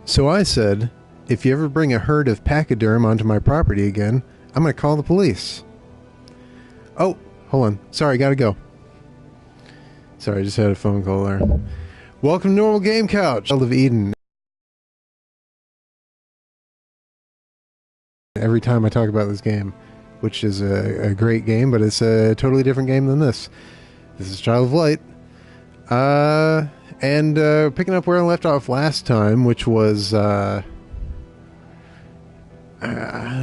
So I said, if you ever bring a herd of pachyderm onto my property again, I'm going to call the police. Oh, hold on. Sorry, gotta go. Sorry, I just had a phone call there. Welcome to Normal Game Couch. Child of Eden. Every time I talk about this game, which is a great game, but it's a totally different game than this. This is Child of Light. And picking up where I left off last time, which was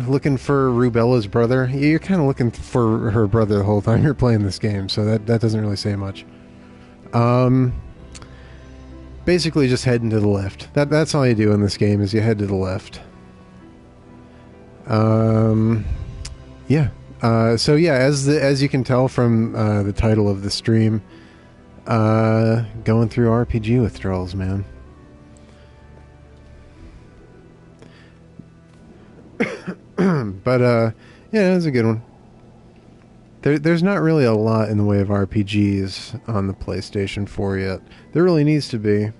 looking for Rubella's brother. You're kind of looking for her brother the whole time you're playing this game, so that doesn't really say much. Basically just heading to the left. That's all you do in this game, is you head to the left. Yeah. So yeah, as you can tell from the title of the stream, going through RPG withdrawals, man. But yeah, it was a good one. There's not really a lot in the way of RPGs on the PlayStation 4 yet. There really needs to be.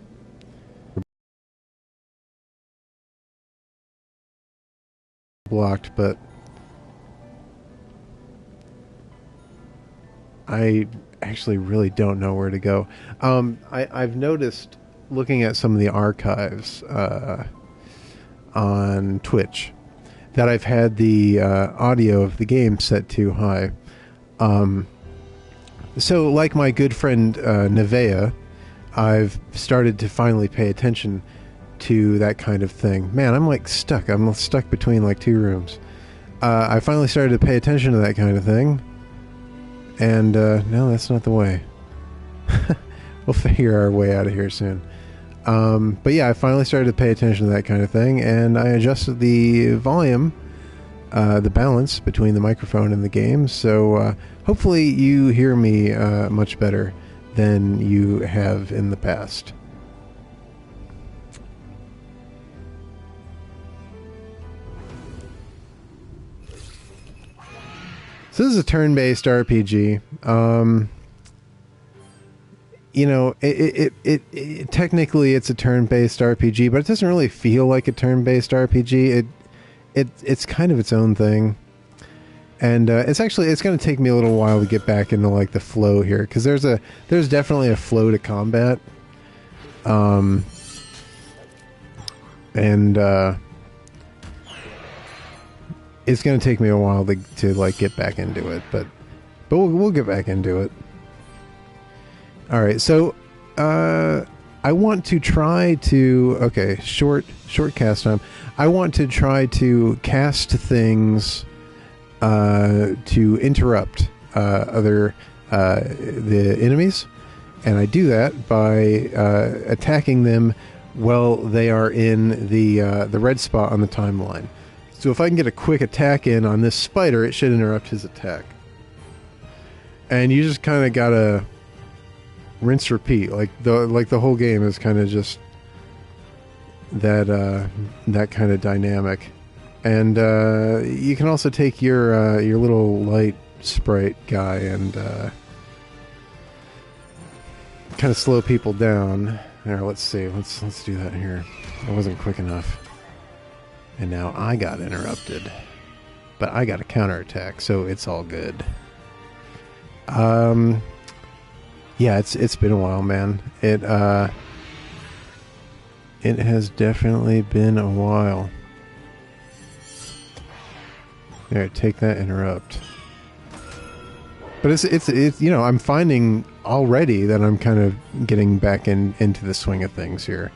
Blocked, but I actually really don't know where to go. I've noticed, looking at some of the archives on Twitch, that I've had the audio of the game set too high. So like my good friend Nevea, I've started to finally pay attention to that kind of thing. Man, I'm like stuck. I'm stuck between like two rooms. I finally started to pay attention to that kind of thing. And no, that's not the way. We'll figure our way out of here soon. But yeah, I finally started to pay attention to that kind of thing, and I adjusted the volume, the balance between the microphone and the game, so hopefully you hear me much better than you have in the past. So this is a turn-based RPG. You know, it technically it's a turn-based RPG, but it doesn't really feel like a turn-based RPG. It's kind of its own thing, and it's going to take me a little while to get back into like the flow here, because there's definitely a flow to combat, and it's going to take me a while to like get back into it, but we'll get back into it. All right, so I want to try to short cast time. I want to try to cast things to interrupt the enemies, and I do that by attacking them while they are in the red spot on the timeline. So if I can get a quick attack in on this spider, it should interrupt his attack. And you just kind of gotta rinse repeat. Like the whole game is kind of just that kind of dynamic. And you can also take your little light sprite guy and kind of slow people down. There, let's see. Let's do that here. I wasn't quick enough. And now I got interrupted. But I got a counterattack, so it's all good. Yeah, it's been a while, man. It has definitely been a while. There, take that interrupt. But it's you know, I'm finding already that I'm kind of getting back into the swing of things here.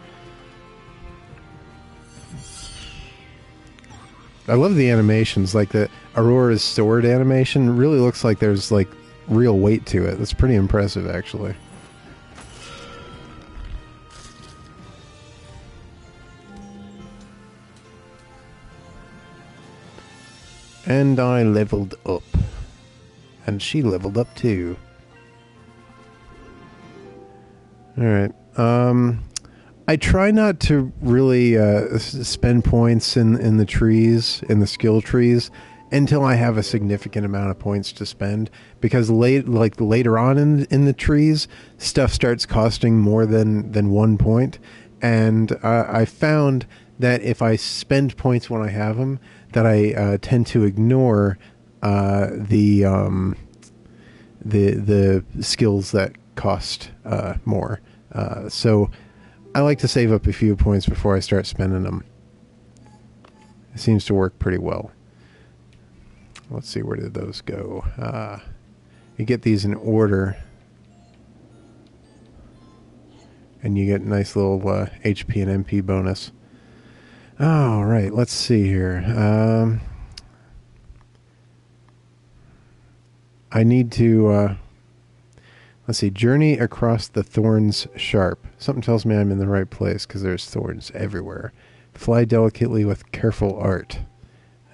I love the animations, like the Aurora's sword animation really looks like there's like real weight to it. That's pretty impressive, actually. And I leveled up. And she leveled up too. Alright. I try not to really spend points in the trees, in the skill trees, until I have a significant amount of points to spend, because later on in the trees, stuff starts costing more than 1 point, and I found that if I spend points when I have them, that I tend to ignore the skills that cost more. So I like to save up a few points before I start spending them. It seems to work pretty well. Let's see, where did those go? You get these in order, and you get a nice little HP and MP bonus. All right, let's see here. I need to, let's see, journey across the thorns sharp. Something tells me I'm in the right place because there's thorns everywhere. Fly delicately with careful art.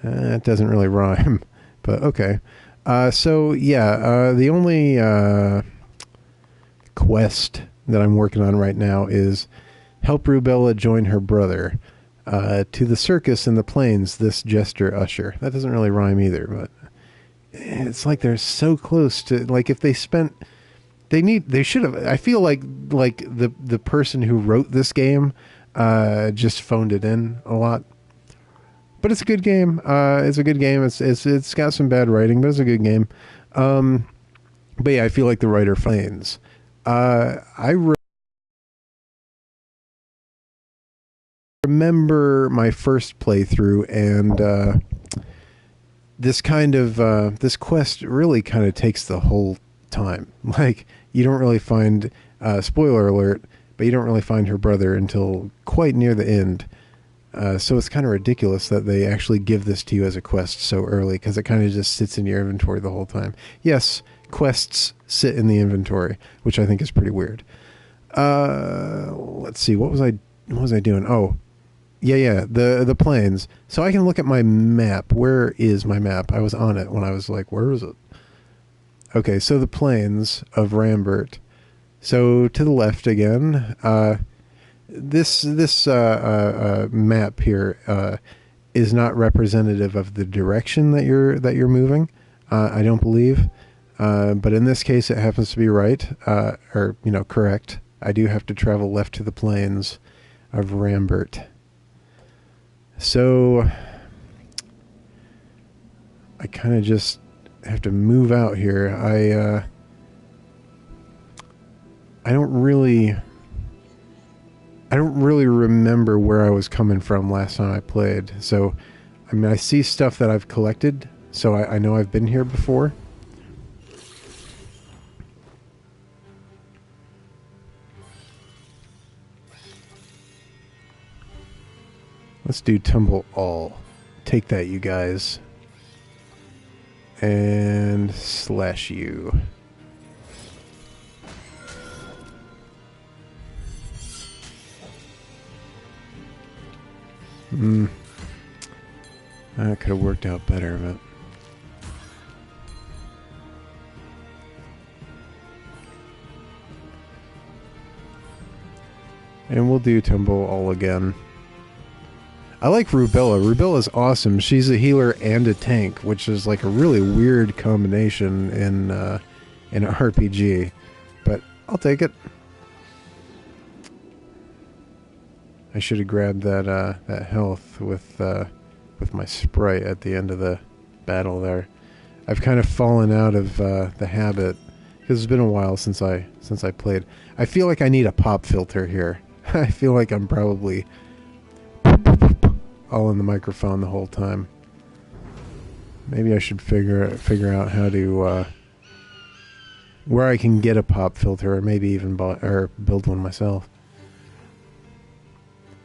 It doesn't really rhyme, but okay. So, yeah, the only quest that I'm working on right now is help Rubella join her brother. To the circus in the plains, this jester usher. That doesn't really rhyme either, but it's like they're so close to, like, if they spent, they should have, I feel like the person who wrote this game just phoned it in a lot. But it's a good game. It's a good game. It's got some bad writing, but it's a good game. But yeah, I feel like the writer feigns. I remember my first playthrough, and this kind of this quest really kind of takes the whole time. Like, you don't really find spoiler alert, but you don't really find her brother until quite near the end. So it's kind of ridiculous that they actually give this to you as a quest so early, because it kind of just sits in your inventory the whole time. Yes, quests sit in the inventory, which I think is pretty weird. Let's see, what was I doing? Oh, yeah, the plains. So I can look at my map. Where is my map? I was on it when I was like, where is it? Okay, so the plains of Rambert. So to the left again. This map here is not representative of the direction that you're moving. I don't believe, but in this case, it happens to be right, or correct. I do have to travel left to the plains of Rambert. So I kind of just have to move out here. I don't really remember where I was coming from last time I played. So, I mean, I see stuff that I've collected, so I know I've been here before. Let's do tumble all. Take that, you guys. And slash you. That could have worked out better, but... And we'll do tumble all again. I like Rubella. Rubella's awesome. She's a healer and a tank, which is like a really weird combination in an RPG. But I'll take it. I should have grabbed that health with my sprite at the end of the battle there. I've kind of fallen out of the habit because it's been a while since I played. I feel like I need a pop filter here. I feel like I'm probably all in the microphone the whole time. Maybe I should figure out how to where I can get a pop filter, or maybe even build one myself.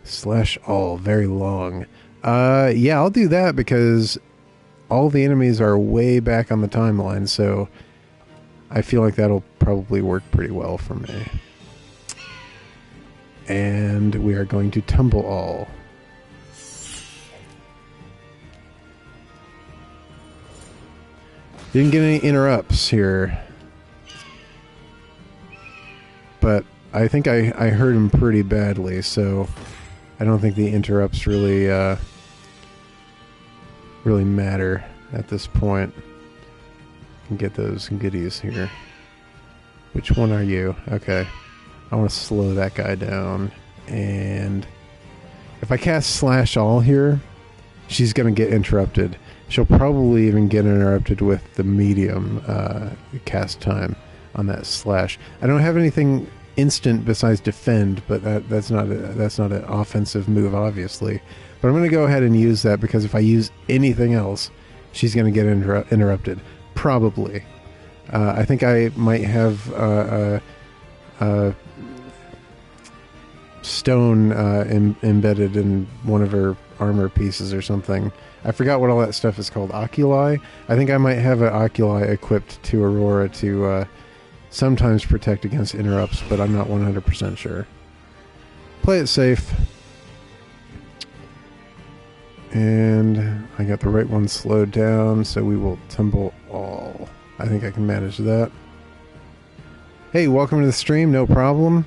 Slash all, very long. Yeah, I'll do that because all the enemies are way back on the timeline, so I feel like that'll probably work pretty well for me. And we are going to tumble all. Didn't get any interrupts here, but I think I hurt him pretty badly, so I don't think the interrupts really matter at this point. Can get those goodies here. Which one are you? Okay, I want to slow that guy down. And if I cast slash all here, she's going to get interrupted. She'll probably even get interrupted with the medium cast time on that slash. I don't have anything instant besides defend, but that's not an offensive move, obviously. But I'm going to go ahead and use that, because if I use anything else, she's going to get interrupted. Probably. I think I might have a stone embedded in one of her armor pieces or something. I forgot what all that stuff is called. Oculi? I think I might have an oculi equipped to Aurora to sometimes protect against interrupts, but I'm not 100% sure. Play it safe. And I got the right one slowed down, so we will tumble all. I think I can manage that. Hey, welcome to the stream. No problem.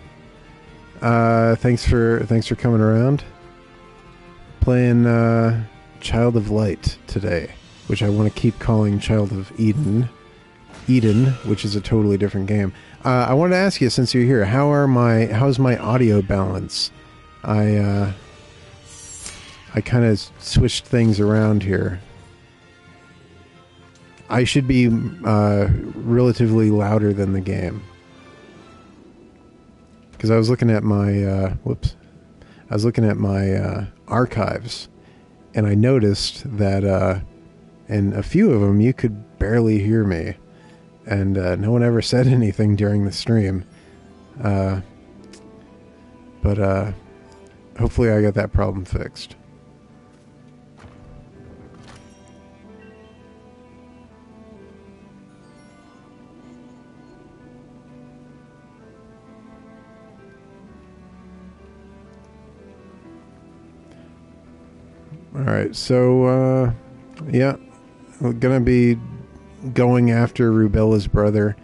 Thanks for coming around. Playing Child of Light today, which I want to keep calling Child of Eden, which is a totally different game. I wanted to ask you, since you're here, how's my audio balance? I kind of switched things around here. I should be relatively louder than the game, because I was looking at my archives, and I noticed that in a few of them you could barely hear me, and no one ever said anything during the stream. But hopefully I got that problem fixed. Alright, so, yeah, we're gonna be going after Rubella's brother.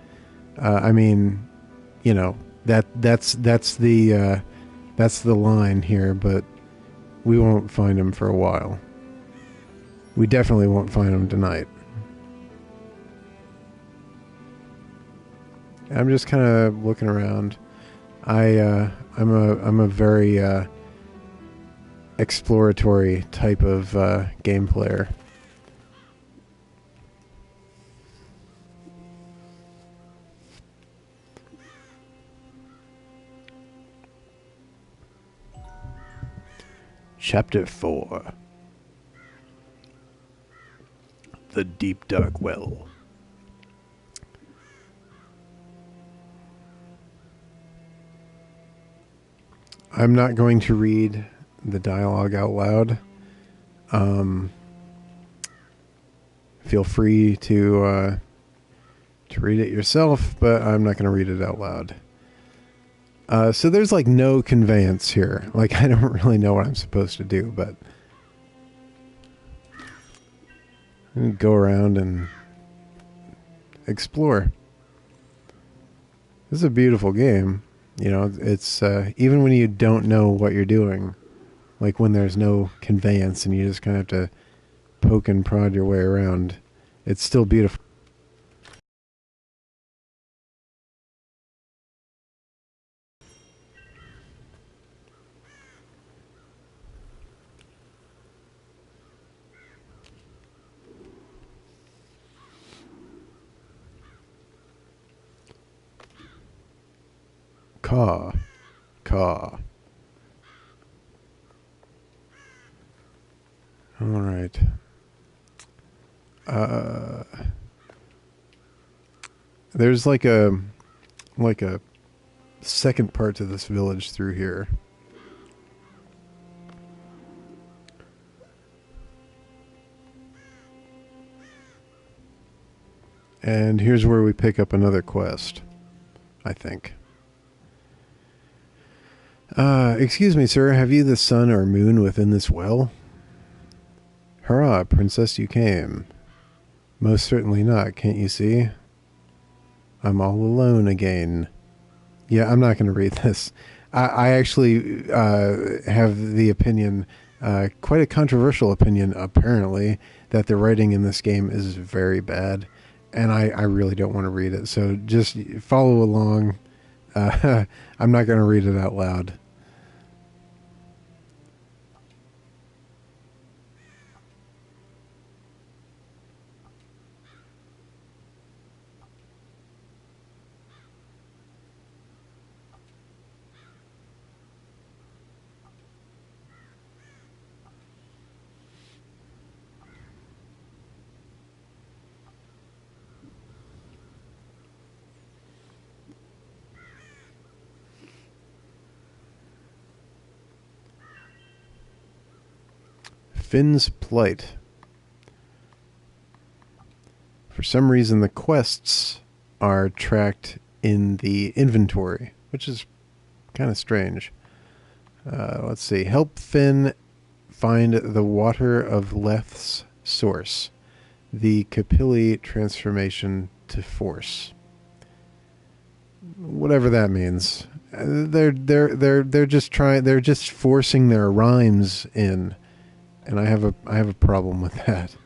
I mean, you know, that's the line here, but we won't find him for a while. We definitely won't find him tonight. I'm just kind of looking around. I'm a very exploratory type of game player. Chapter 4. The Deep Dark Well. I'm not going to read the dialogue out loud. Feel free to read it yourself, but I'm not going to read it out loud. So there's like no conveyance here. Like, I don't really know what I'm supposed to do, but I'm gonna go around and explore. This is a beautiful game. You know, it's even when you don't know what you're doing, like when there's no conveyance and you just kind of have to poke and prod your way around, it's still beautiful. Caw. All right. There's like a second part to this village through here. And here's where we pick up another quest, I think. Excuse me, sir, have you the sun or moon within this well? Hurrah, princess, you came. Most certainly not, can't you see? I'm all alone again. Yeah, I'm not going to read this. I actually have the opinion, quite a controversial opinion, apparently, that the writing in this game is very bad, and I really don't want to read it, so just follow along. I'm not going to read it out loud. Finn's Plight. For some reason, the quests are tracked in the inventory, which is kind of strange. Let's see. Help Finn find the water of Leth's source. The capillary transformation to force. Whatever that means. They're just forcing their rhymes in, and I have a problem with that.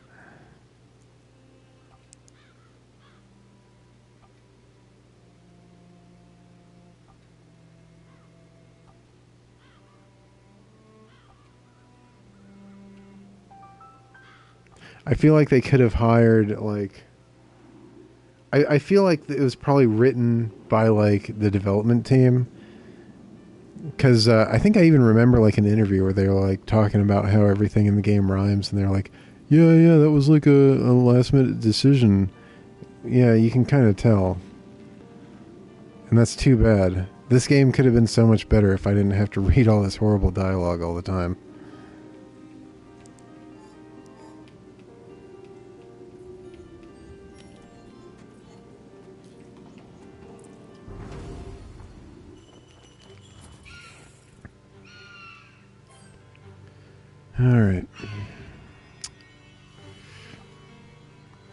I feel like they could have hired, like... I feel like it was probably written by, like, the development team. Because I think I even remember, like, an interview where they were, like, talking about how everything in the game rhymes. And they're like, yeah, that was, like, a last-minute decision. Yeah, you can kind of tell. And that's too bad. This game could have been so much better if I didn't have to read all this horrible dialogue all the time. Alright.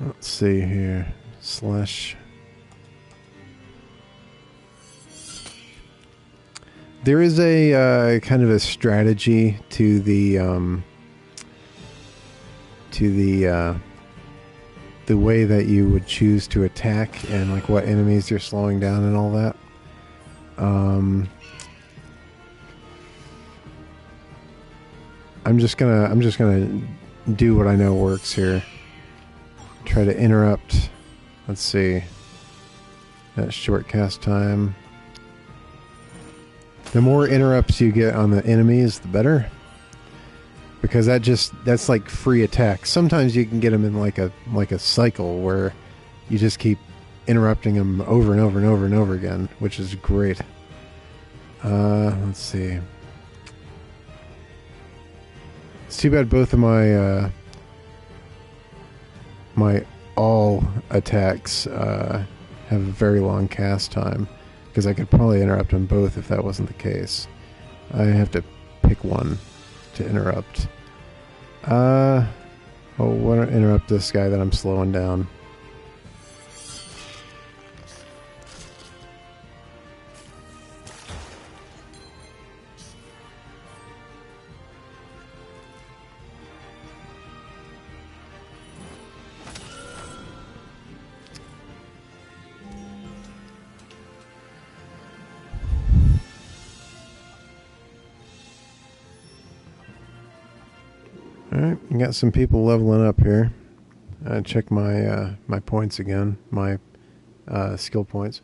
Let's see here. Slash. There is a kind of a strategy to the way that you would choose to attack and like what enemies you're slowing down and all that. I'm just gonna do what I know works here. Try to interrupt. Let's see. That short cast time. The more interrupts you get on the enemies, the better. Because that's like free attack. Sometimes you can get them in like a cycle where you just keep interrupting them over and over and over and over again, which is great. Let's see. It's too bad both of my my all attacks have a very long cast time, because I could probably interrupt them both if that wasn't the case. I have to pick one to interrupt. Why don't I interrupt this guy that I'm slowing down? Alright, we got some people leveling up here. Check my my points again, my skill points.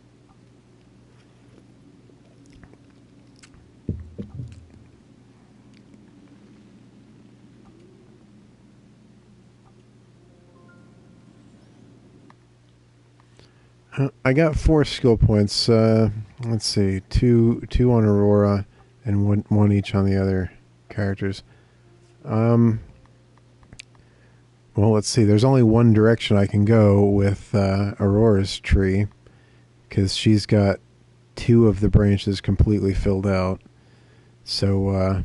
I got 4 skill points. Let's see, two on Aurora and one each on the other characters. Well, let's see. There's only one direction I can go with Aurora's tree, because she's got 2 of the branches completely filled out. So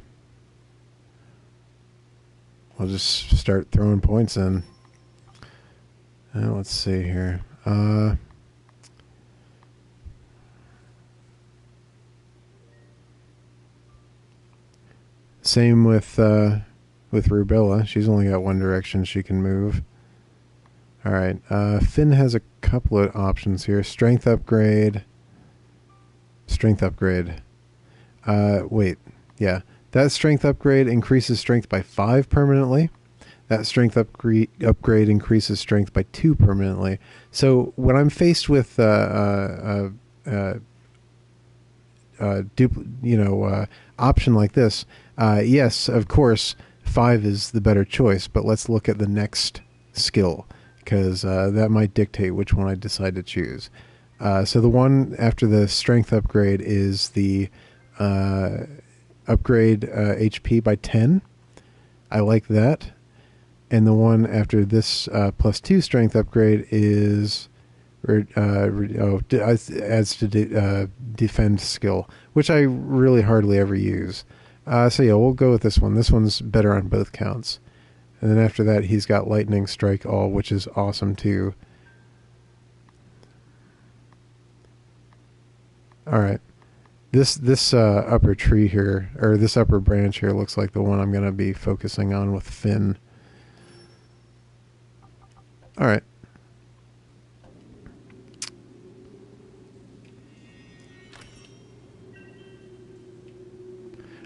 I'll just start throwing points in. Let's see here. Same with Rubella. She's only got one direction she can move. Alright, Finn has a couple of options here. Strength upgrade. Wait. Yeah. That strength upgrade increases strength by 5 permanently. That strength upgrade increases strength by 2 permanently. So when I'm faced with option like this, yes, of course, 5 is the better choice, but let's look at the next skill, because that might dictate which one I decide to choose. So the one after the strength upgrade is the upgrade HP by 10. I like that. And the one after this +2 strength upgrade is adds to defend skill, which I really hardly ever use. So yeah, we'll go with this one. This one's better on both counts. And then after that, he's got lightning strike all, which is awesome too. All right, this upper tree here, or this upper branch here, looks like the one I'm going to be focusing on with Finn. All right.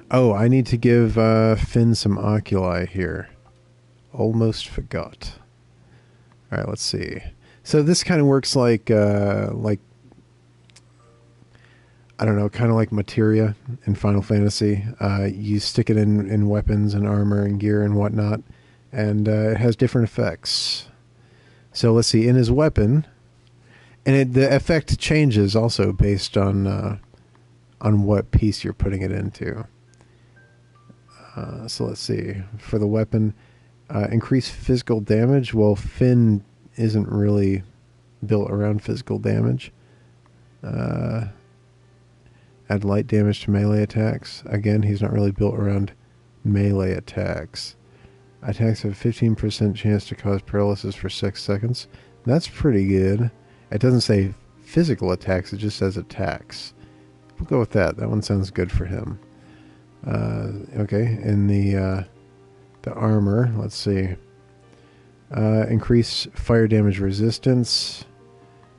Oh, I need to give Finn some oculi here. Almost forgot. All right, let's see. So this kind of works like I don't know, kind of like materia in Final Fantasy. You stick it in weapons and armor and gear and whatnot, and it has different effects. So let's see, in his weapon, and the effect changes also based on what piece you're putting it into. So let's see, for the weapon, increase physical damage. Well, Finn isn't really built around physical damage. Add light damage to melee attacks. Again, he's not really built around melee attacks. Attacks have a 15% chance to cause paralysis for 6 seconds. That's pretty good. It doesn't say physical attacks, it just says attacks. We'll go with that. That one sounds good for him. Okay, in the armor, let's see. Increase fire damage resistance.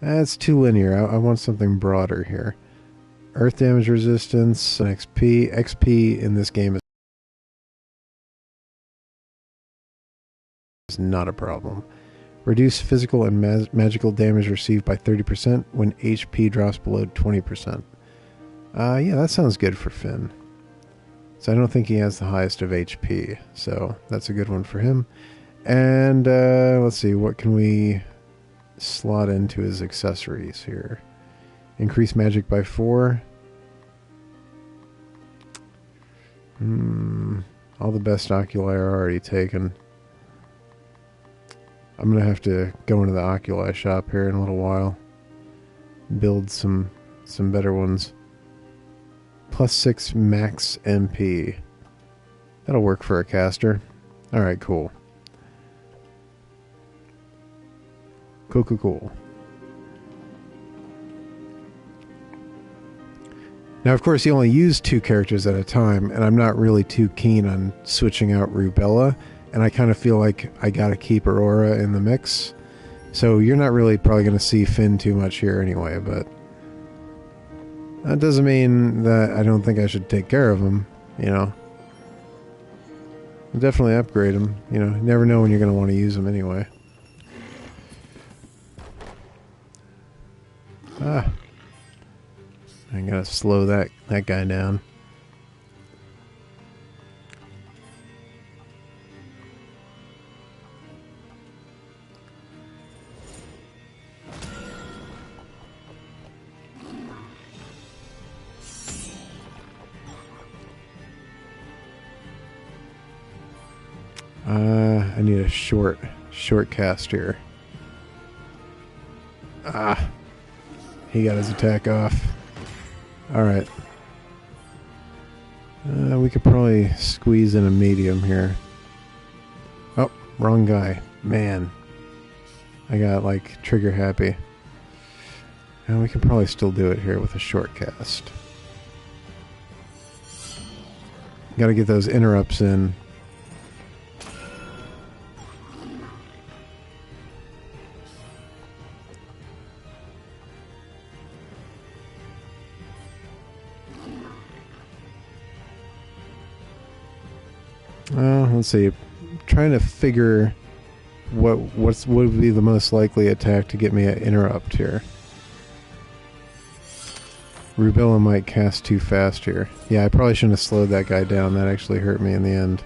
That's too linear. I want something broader here. Earth damage resistance, XP. XP in this game is not a problem. Reduce physical and magical damage received by 30% when HP drops below 20%. Yeah, that sounds good for Finn. So I don't think he has the highest of HP, so that's a good one for him. And let's see, what can we slot into his accessories here? Increase magic by 4. All the best oculi are already taken. I'm going to have to go into the oculi shop here in a little while. Build some better ones. +6 max MP. That'll work for a caster. Alright, cool. Cool. Now, of course, you only use 2 characters at a time, and I'm not really too keen on switching out Rubella, and I kind of feel like I gotta keep Aurora in the mix. So you're not really probably going to see Finn too much here anyway, but that doesn't mean that I don't think I should take care of him, you know. I'll definitely upgrade him, you know. You never know when you're going to want to use him anyway. I gotta slow that guy down. I need a short cast here. He got his attack off. Alright. We could probably squeeze in a medium here. Oh, wrong guy. Man. I got, like, trigger happy. And we can probably still do it here with a short cast. Gotta get those interrupts in. Let's see. Trying to figure what would be the most likely attack to get me an interrupt here. Rubella might cast too fast here. Yeah, I probably shouldn't have slowed that guy down. That actually hurt me in the end.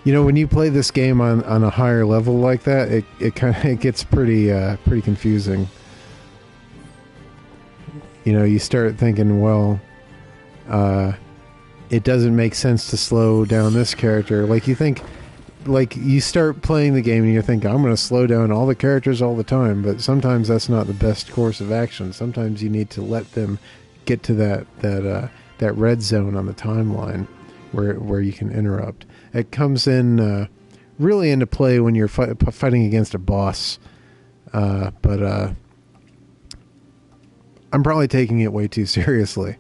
You know, when you play this game on a higher level like that, it gets pretty confusing. you know, you start thinking, well, it doesn't make sense to slow down this character. Like, you think, like, you start playing the game and you think, I'm going to slow down all the characters all the time, but sometimes that's not the best course of action. Sometimes you need to let them get to that red zone on the timeline where you can interrupt. It comes in really into play when you're fighting against a boss, but I'm probably taking it way too seriously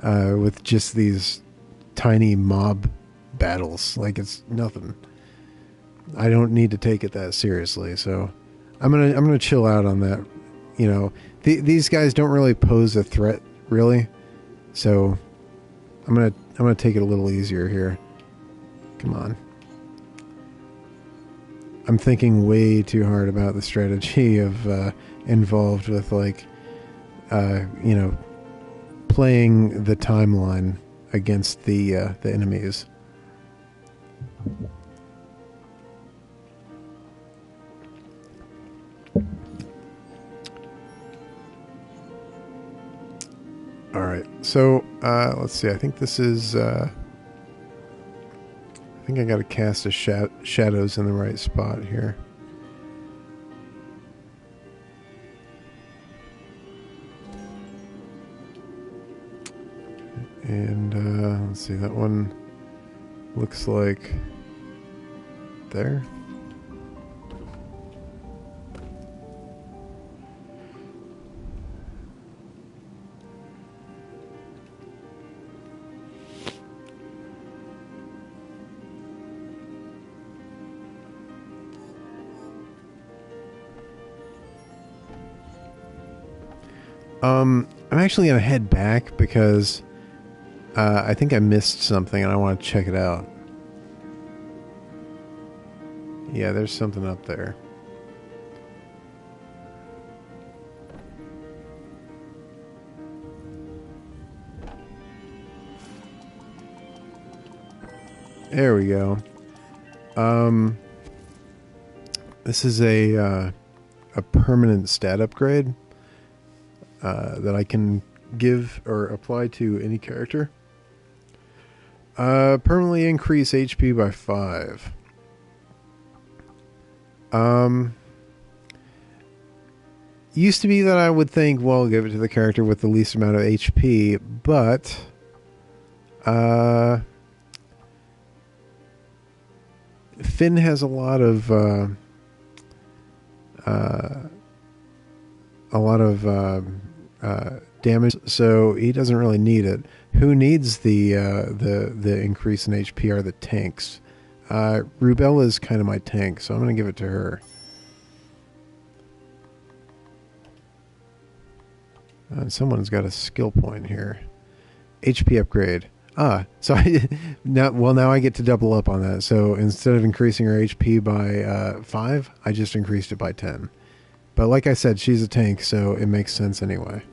with just these tiny mob battles. Like, it's nothing. I don't need to take it that seriously, so I'm gonna chill out on that. You know, these guys don't really pose a threat, really. So I'm gonna take it a little easier here. Come on. I'm thinking way too hard about the strategy of involved with, like, you know, playing the timeline against the enemies. All right, so let's see. I think this is. I think I got to cast the shadows in the right spot here. And let's see, that one looks like there. I'm actually going to head back because I think I missed something and I want to check it out. Yeah, there's something up there. There we go. This is a permanent stat upgrade that I can give or apply to any character. Permanently increase HP by 5. Used to be that I would think, well, give it to the character with the least amount of HP, but Finn has a lot of damage, so he doesn't really need it. Who needs the increase in HP are the tanks. Rubella is kind of my tank, so I'm going to give it to her. And someone's got a skill point here. HP upgrade. So now I get to double up on that. So instead of increasing her HP by 5, I just increased it by 10. But like I said, she's a tank, so it makes sense anyway.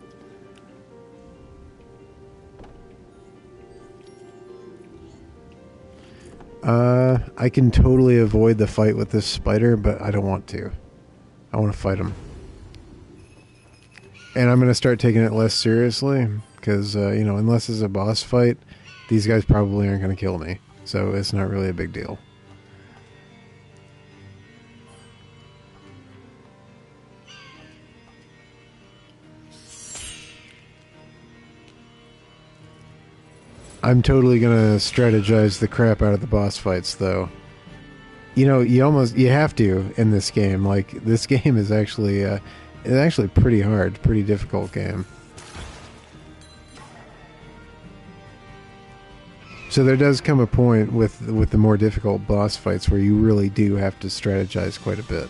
I can totally avoid the fight with this spider, but I don't want to. I want to fight him. And I'm going to start taking it less seriously, because, you know, unless it's a boss fight, these guys probably aren't going to kill me. So it's not really a big deal. I'm totally gonna strategize the crap out of the boss fights, though. You know, you have to in this game. Like, this game is actually it's actually pretty hard, pretty difficult game. So there does come a point with the more difficult boss fights where you really do have to strategize quite a bit.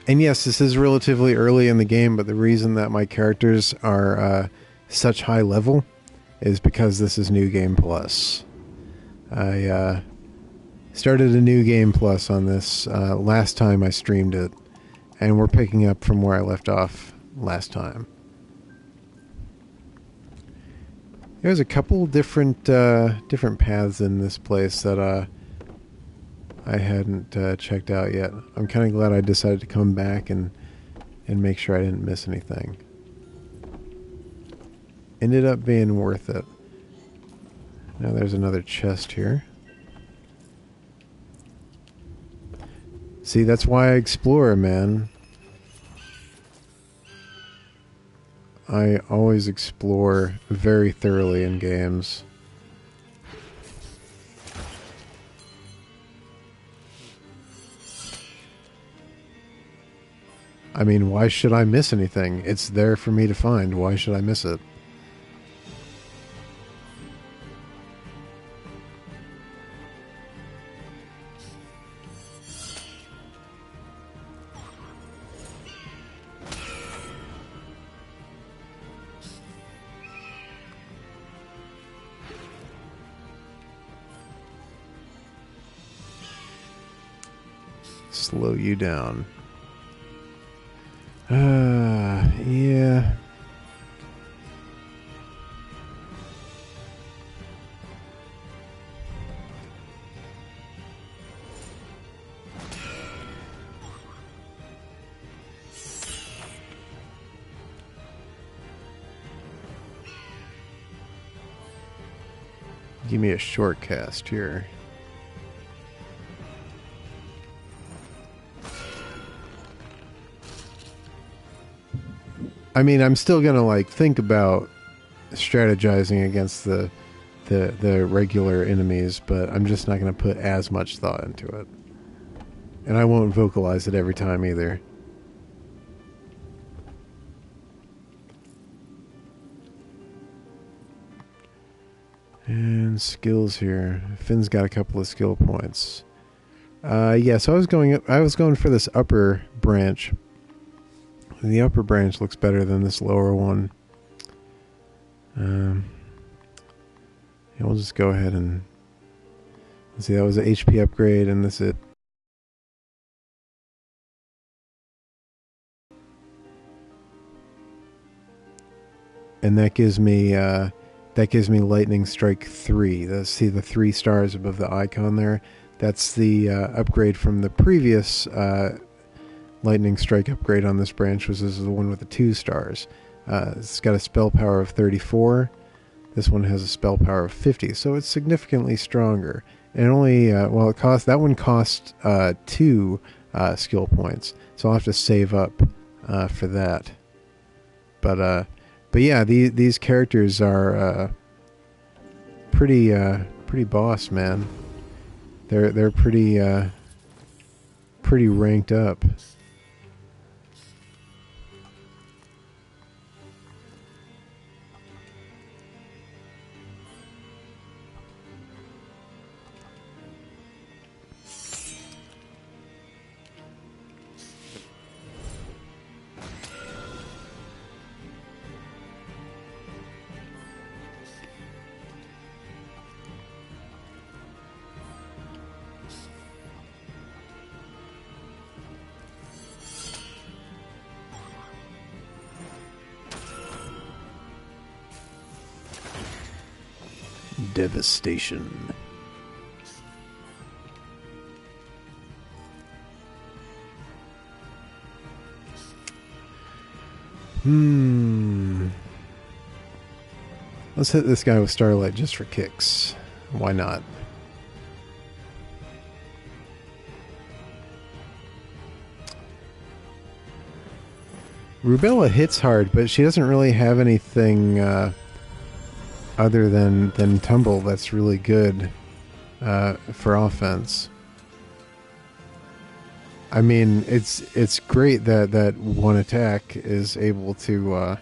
And yes, this is relatively early in the game, but the reason that my characters are such high level is because this is New Game Plus. I started a New Game Plus on this last time I streamed it, and we're picking up from where I left off last time. There's a couple different paths in this place that I hadn't checked out yet. I'm kind of glad I decided to come back and make sure I didn't miss anything. Ended up being worth it. Now there's another chest here. See, that's why I explore, man. I always explore very thoroughly in games. I mean, why should I miss anything? It's there for me to find. Why should I miss it? Slow you down. Yeah. Give me a short cast here. I mean, I'm still gonna like think about strategizing against the regular enemies, but I'm just not gonna put as much thought into it. And I won't vocalize it every time either. And skills here. Finn's got a couple of skill points. Yeah, so I was going for this upper branch. The upper branch looks better than this lower one. Yeah, we'll just go ahead and see. That was an HP upgrade, and this is it. And that gives me Lightning Strike 3. See the 3 stars above the icon there? That's the upgrade from the previous Lightning Strike upgrade on this branch. This is the one with the 2 stars. It's got a spell power of 34. This one has a spell power of 50, so it's significantly stronger. And only that one cost 2 skill points, so I'll have to save up for that. But yeah, these characters are pretty boss, man. They're pretty ranked up. Devastation. Let's hit this guy with Starlight just for kicks. Why not? Rubella hits hard, but she doesn't really have anything other than Tumble that's really good for offense. I mean, it's great that one attack is able to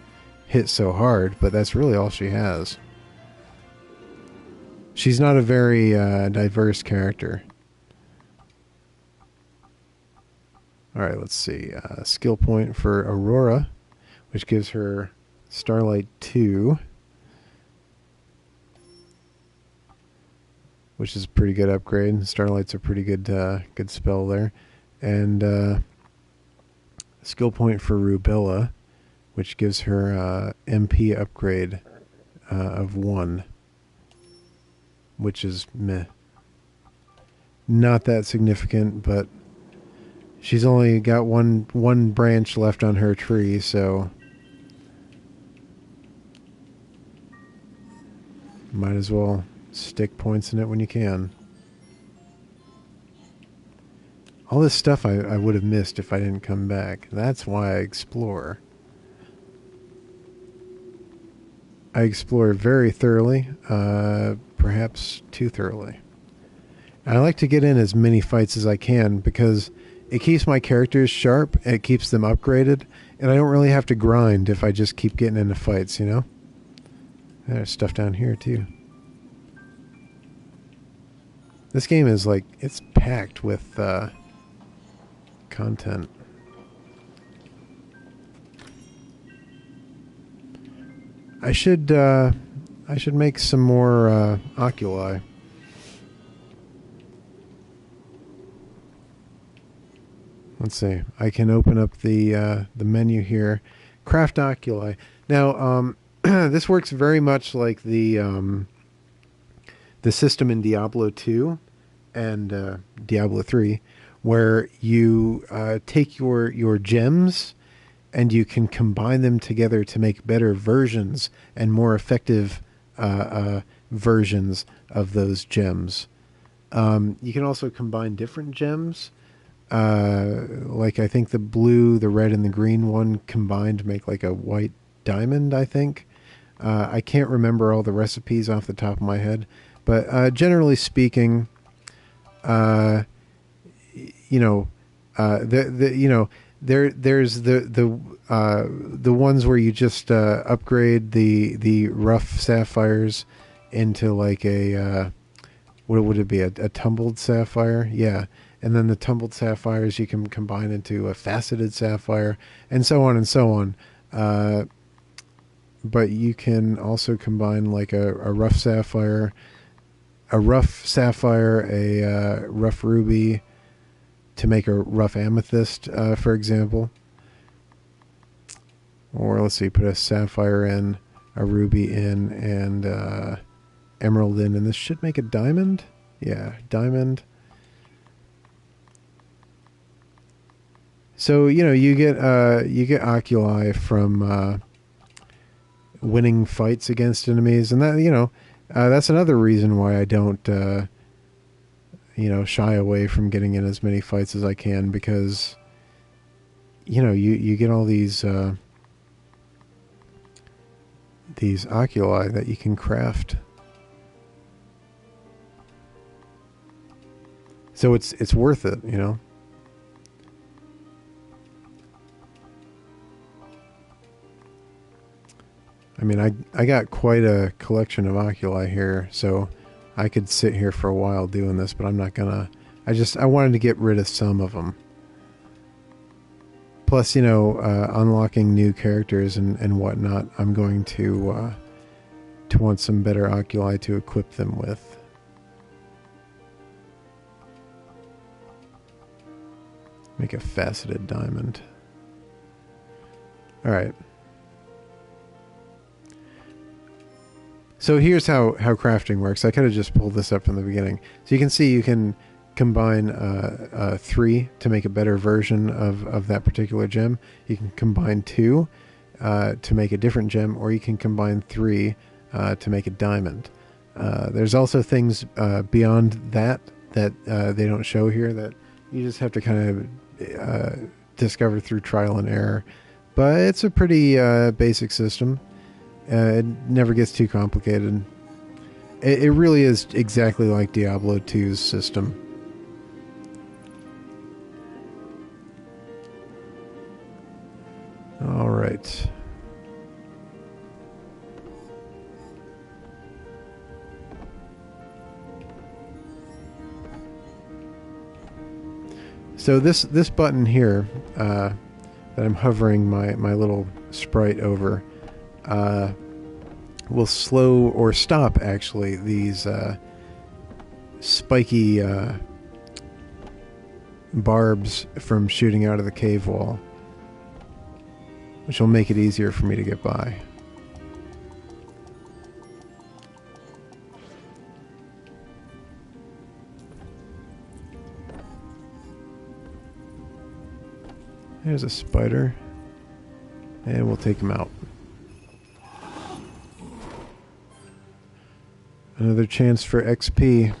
hit so hard, but that's really all she has. She's not a very diverse character. All right, let's see. Skill point for Aurora, which gives her Starlight 2, which is a pretty good upgrade. Starlight's a pretty good good spell there. And skill point for Rubella, which gives her MP upgrade of 1, which is meh. Not that significant, but she's only got one branch left on her tree, so might as well stick points in it when you can. All this stuff I would have missed if I didn't come back. That's why I explore. I explore very thoroughly, perhaps too thoroughly. I like to get in as many fights as I can because it keeps my characters sharp, it keeps them upgraded, and I don't really have to grind if I just keep getting into fights, you know? There's stuff down here, too. This game is like, it's packed with content. I should make some more oculi. Let's see. I can open up the menu here. Craft oculi. Now, this works very much like the system in Diablo 2 and Diablo 3, where you take your gems and you can combine them together to make better versions and more effective versions of those gems. You can also combine different gems. Like I think the blue, the red, and the green one combined make like a white diamond, I think. I can't remember all the recipes off the top of my head, but generally speaking, there's the ones where you just upgrade the rough sapphires into like a what would it be, a tumbled sapphire? Yeah. And then the tumbled sapphires you can combine into a faceted sapphire, and so on and so on. But you can also combine like a rough sapphire, a rough ruby to make a rough amethyst, for example. Or let's see, put a sapphire in, a ruby in, and emerald in, and this should make a diamond. Yeah, diamond. So you get oculi from winning fights against enemies, and that that's another reason why I don't shy away from getting in as many fights as I can, because you get all these oculi that you can craft. So it's worth it, I mean, I got quite a collection of oculi here, so I could sit here for a while doing this, but I'm not gonna. I wanted to get rid of some of them. Plus, unlocking new characters and whatnot, I'm going to want some better oculi to equip them with. Make a faceted diamond. All right. So here's how crafting works. I could have just pulled this up from the beginning. So you can see you can combine 3 to make a better version of that particular gem. You can combine 2 to make a different gem, or you can combine 3 to make a diamond. There's also things beyond that they don't show here that you just have to kind of discover through trial and error. But it's a pretty basic system. It never gets too complicated. It really is exactly like Diablo 2's system. All right. So this button here that I'm hovering my little sprite over will slow or stop actually these spiky barbs from shooting out of the cave wall, which will make it easier for me to get by. There's a spider, and we'll take him out. Another chance for XP.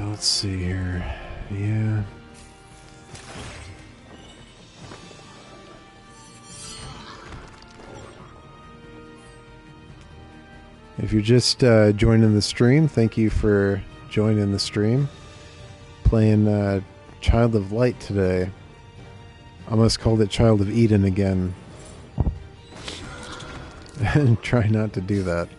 Let's see here. Yeah. If you're just joining the stream, thank you for joining the stream. Playing Child of Light today. Almost called it Child of Eden again. And try not to do that.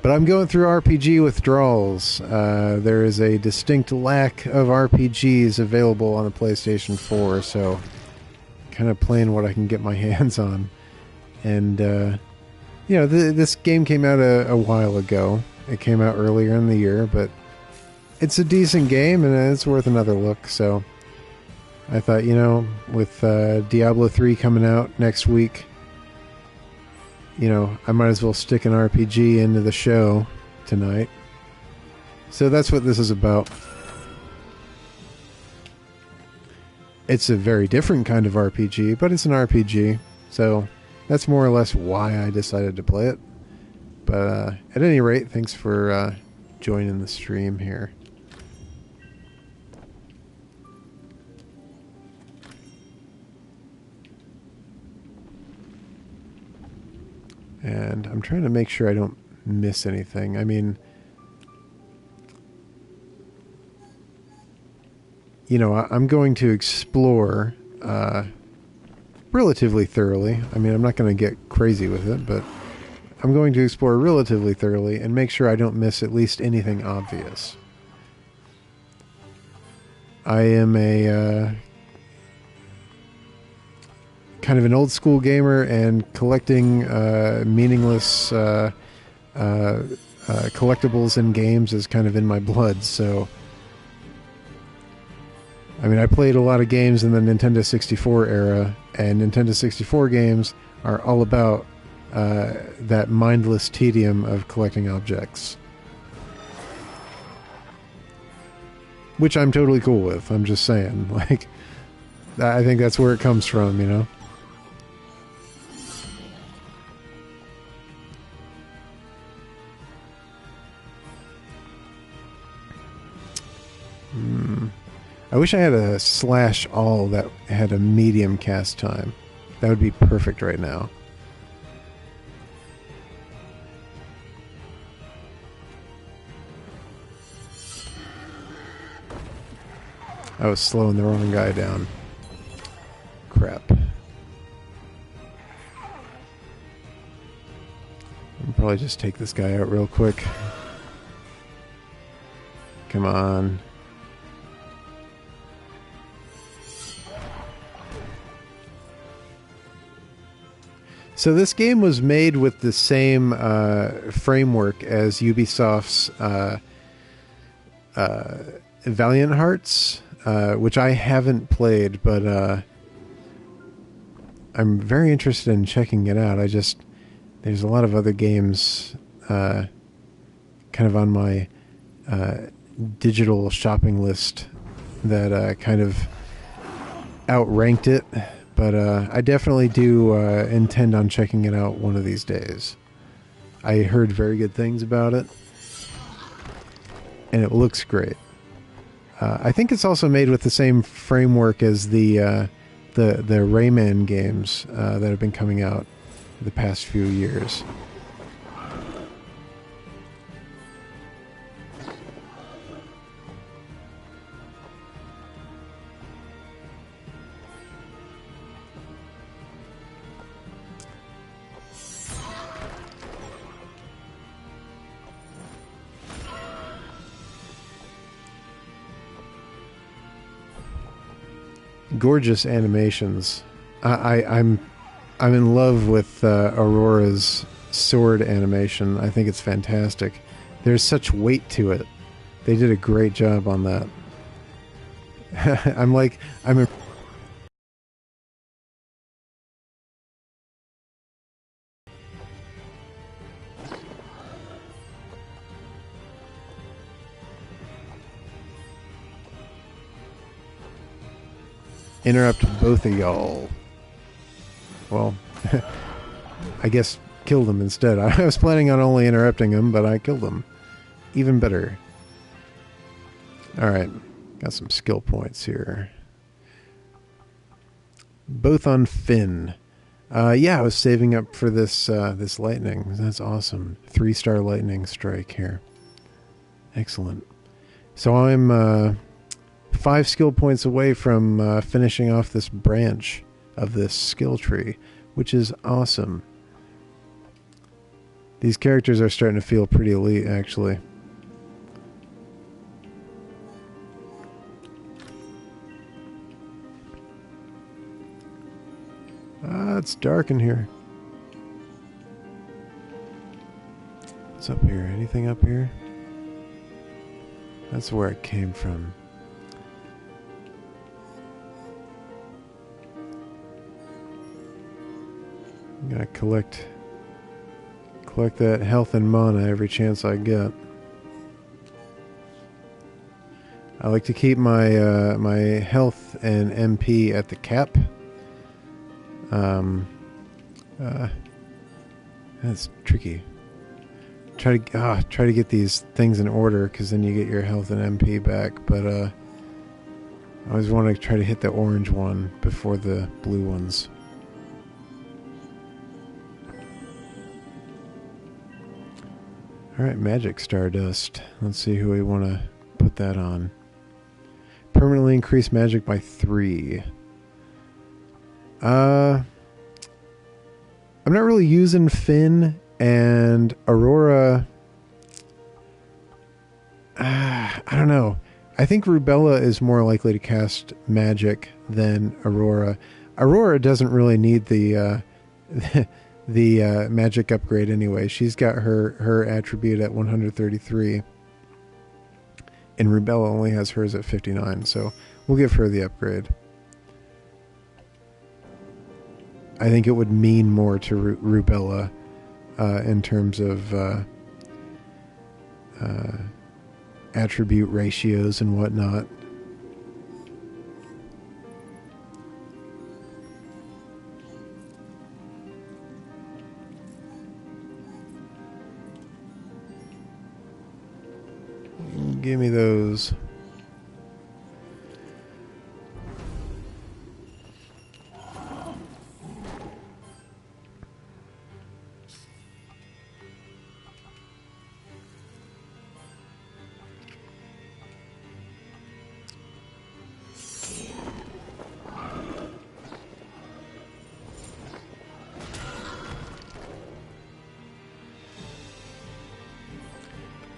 But I'm going through RPG Withdrawals. There is a distinct lack of RPGs available on the PlayStation 4, so kind of playing what I can get my hands on. And, you know, this game came out a while ago. It came out earlier in the year, but it's a decent game, and it's worth another look. So I thought, you know, with Diablo 3 coming out next week, you know, I might as well stick an RPG into the show tonight. So that's what this is about. It's a very different kind of RPG, but it's an RPG. So that's more or less why I decided to play it. But at any rate, thanks for joining the stream here. And I'm trying to make sure I don't miss anything. I mean, you know, I'm going to explore relatively thoroughly. I mean, I'm not going to get crazy with it, but I'm going to explore relatively thoroughly and make sure I don't miss at least anything obvious. I am a kind of an old school gamer, and collecting meaningless collectibles in games is kind of in my blood. So, I mean, I played a lot of games in the Nintendo 64 era, and Nintendo 64 games are all about that mindless tedium of collecting objects, which I'm totally cool with. I'm just saying, like, I think that's where it comes from, you know? I wish I had a /all that had a medium cast time. That would be perfect right now. I was slowing the wrong guy down. Crap. I'll probably just take this guy out real quick. Come on. So this game was made with the same framework as Ubisoft's Valiant Hearts, which I haven't played, but I'm very interested in checking it out. There's a lot of other games kind of on my digital shopping list that kind of outranked it. But I definitely do intend on checking it out one of these days. I heard very good things about it, and it looks great. I think it's also made with the same framework as the Rayman games that have been coming out the past few years. Gorgeous animations. I'm in love with Aurora's sword animation. I think it's fantastic. There's such weight to it. They did a great job on that. I'm interrupt both of y'all. Well, I guess kill them instead. I was planning on only interrupting them, but I killed them. Even better. Alright, got some skill points here. Both on Finn. Yeah, I was saving up for this this lightning. That's awesome. 3-star lightning strike here. Excellent. So I'm 5 skill points away from finishing off this branch of this skill tree, which is awesome. These characters are starting to feel pretty elite, actually. It's dark in here. What's up here? Anything up here? That's where it came from. I'm gonna collect that health and mana every chance I get. I like to keep my my health and MP at the cap. That's tricky. Try to get these things in order, because then you get your health and MP back. But I always want to try to hit the orange one before the blue ones. Alright, Magic Stardust. Let's see who we want to put that on. Permanently increase magic by 3. I'm not really using Finn, and Aurora... I don't know. I think Rubella is more likely to cast magic than Aurora. Aurora doesn't really need the... the magic upgrade anyway. She's got her attribute at 133, and Rubella only has hers at 59, so we'll give her the upgrade. I think it would mean more to Rubella in terms of attribute ratios and whatnot. Give me those.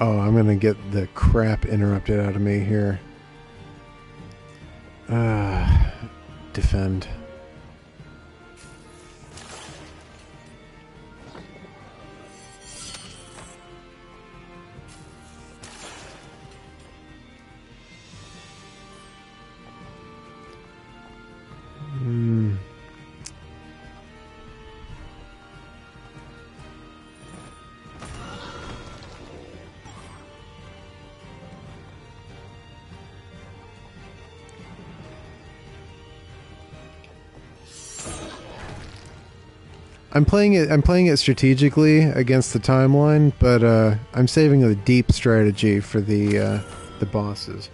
Oh, I'm gonna get the crap interrupted out of me here. Defend. I'm playing it strategically against the timeline, but I'm saving the deep strategy for the bosses.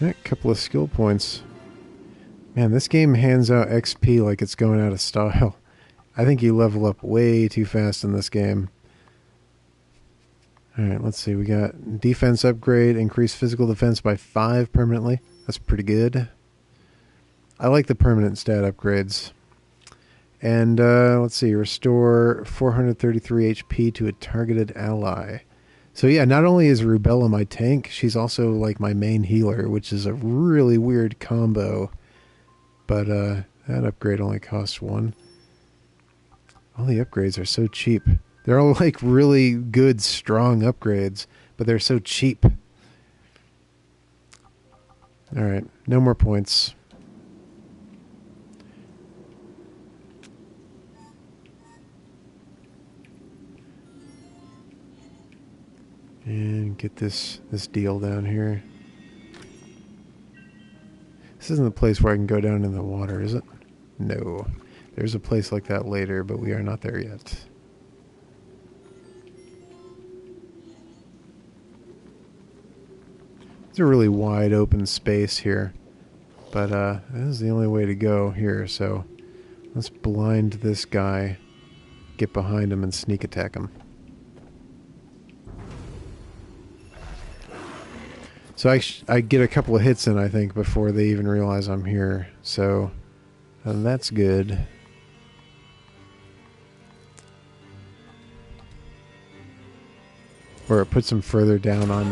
A couple of skill points. Man, this game hands out XP like it's going out of style. I think you level up way too fast in this game. Alright, let's see. We got defense upgrade, increase physical defense by 5 permanently. That's pretty good. I like the permanent stat upgrades. And let's see, restore 433 HP to a targeted ally. So yeah, not only is Rubella my tank, she's also like my main healer, which is a really weird combo. But that upgrade only costs 1. All the upgrades are so cheap. They're all like really good, strong upgrades, but they're so cheap. Alright, no more points. And get this deal down here. This isn't the place where I can go down in the water, is it? No. There's a place like that later, but we are not there yet. It's a really wide open space here. But this is the only way to go here, so let's blind this guy, get behind him, and sneak attack him. So I get a couple of hits in, I think, before they even realize I'm here. So that's good. Or it puts them further down on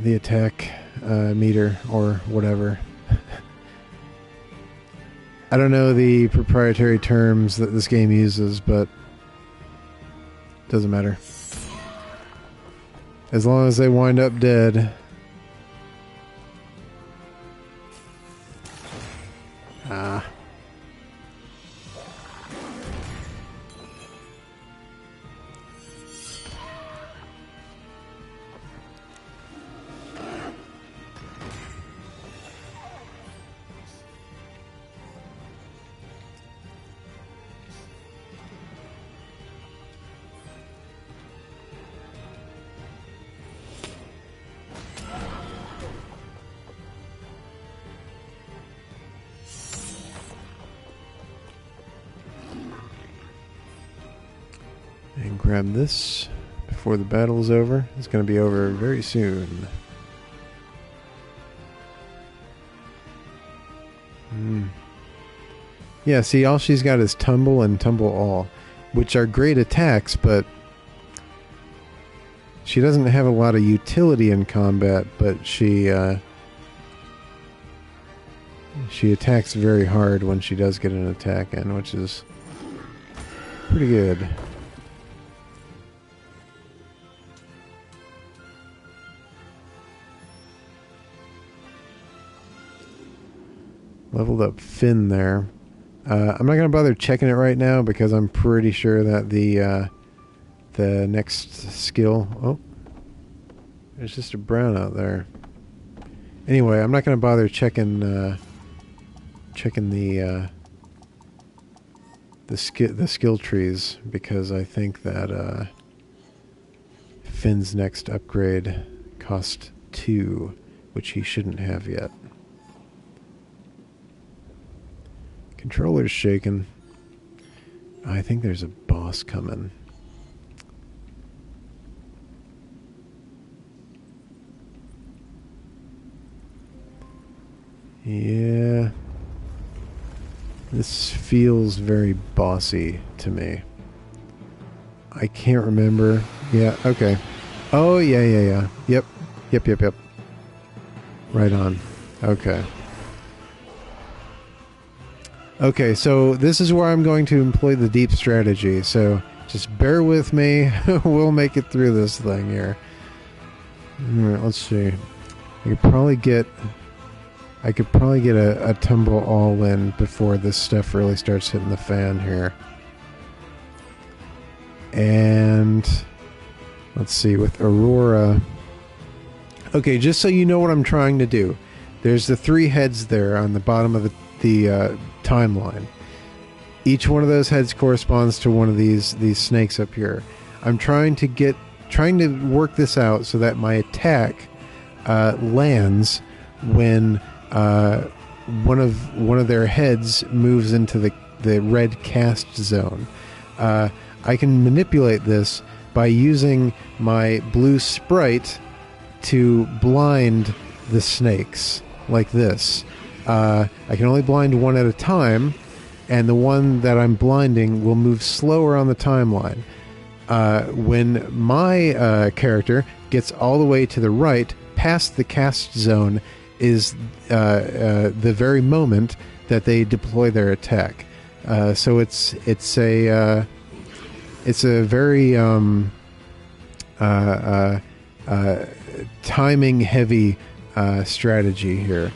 the attack meter or whatever. I don't know the proprietary terms that this game uses, but doesn't matter. As long as they wind up dead. Ah. And grab this before the battle's over. It's going to be over very soon. Yeah, see, all she's got is Tumble and Tumble All, which are great attacks, but she doesn't have a lot of utility in combat, but she attacks very hard when she does get an attack in, which is pretty good. Leveled up Finn there. I'm not going to bother checking it right now because I'm pretty sure that the next skill... Oh, there's just a brown out there. Anyway, I'm not going to bother checking the skill trees because I think that Finn's next upgrade cost 2, which he shouldn't have yet. Controller's shaking. I think there's a boss coming. Yeah. This feels very bossy to me. I can't remember. Yeah, okay. Oh, yeah. Yep. Right on. Okay. Okay, so this is where I'm going to employ the deep strategy, so just bear with me. We'll make it through this thing here. Alright, let's see. I could probably get a Tumble All in before this stuff really starts hitting the fan here. And let's see, with Aurora... Okay, just so you know what I'm trying to do. There's the 3 heads there on the bottom of the timeline. Each one of those heads corresponds to one of these snakes up here. I'm trying to get trying to work this out so that my attack lands when one of their heads moves into the red cast zone. I can manipulate this by using my blue sprite to blind the snakes like this. I can only blind one at a time, and the one that I'm blinding will move slower on the timeline. When my character gets all the way to the right, past the cast zone, is the very moment that they deploy their attack. So it's a very timing heavy strategy here.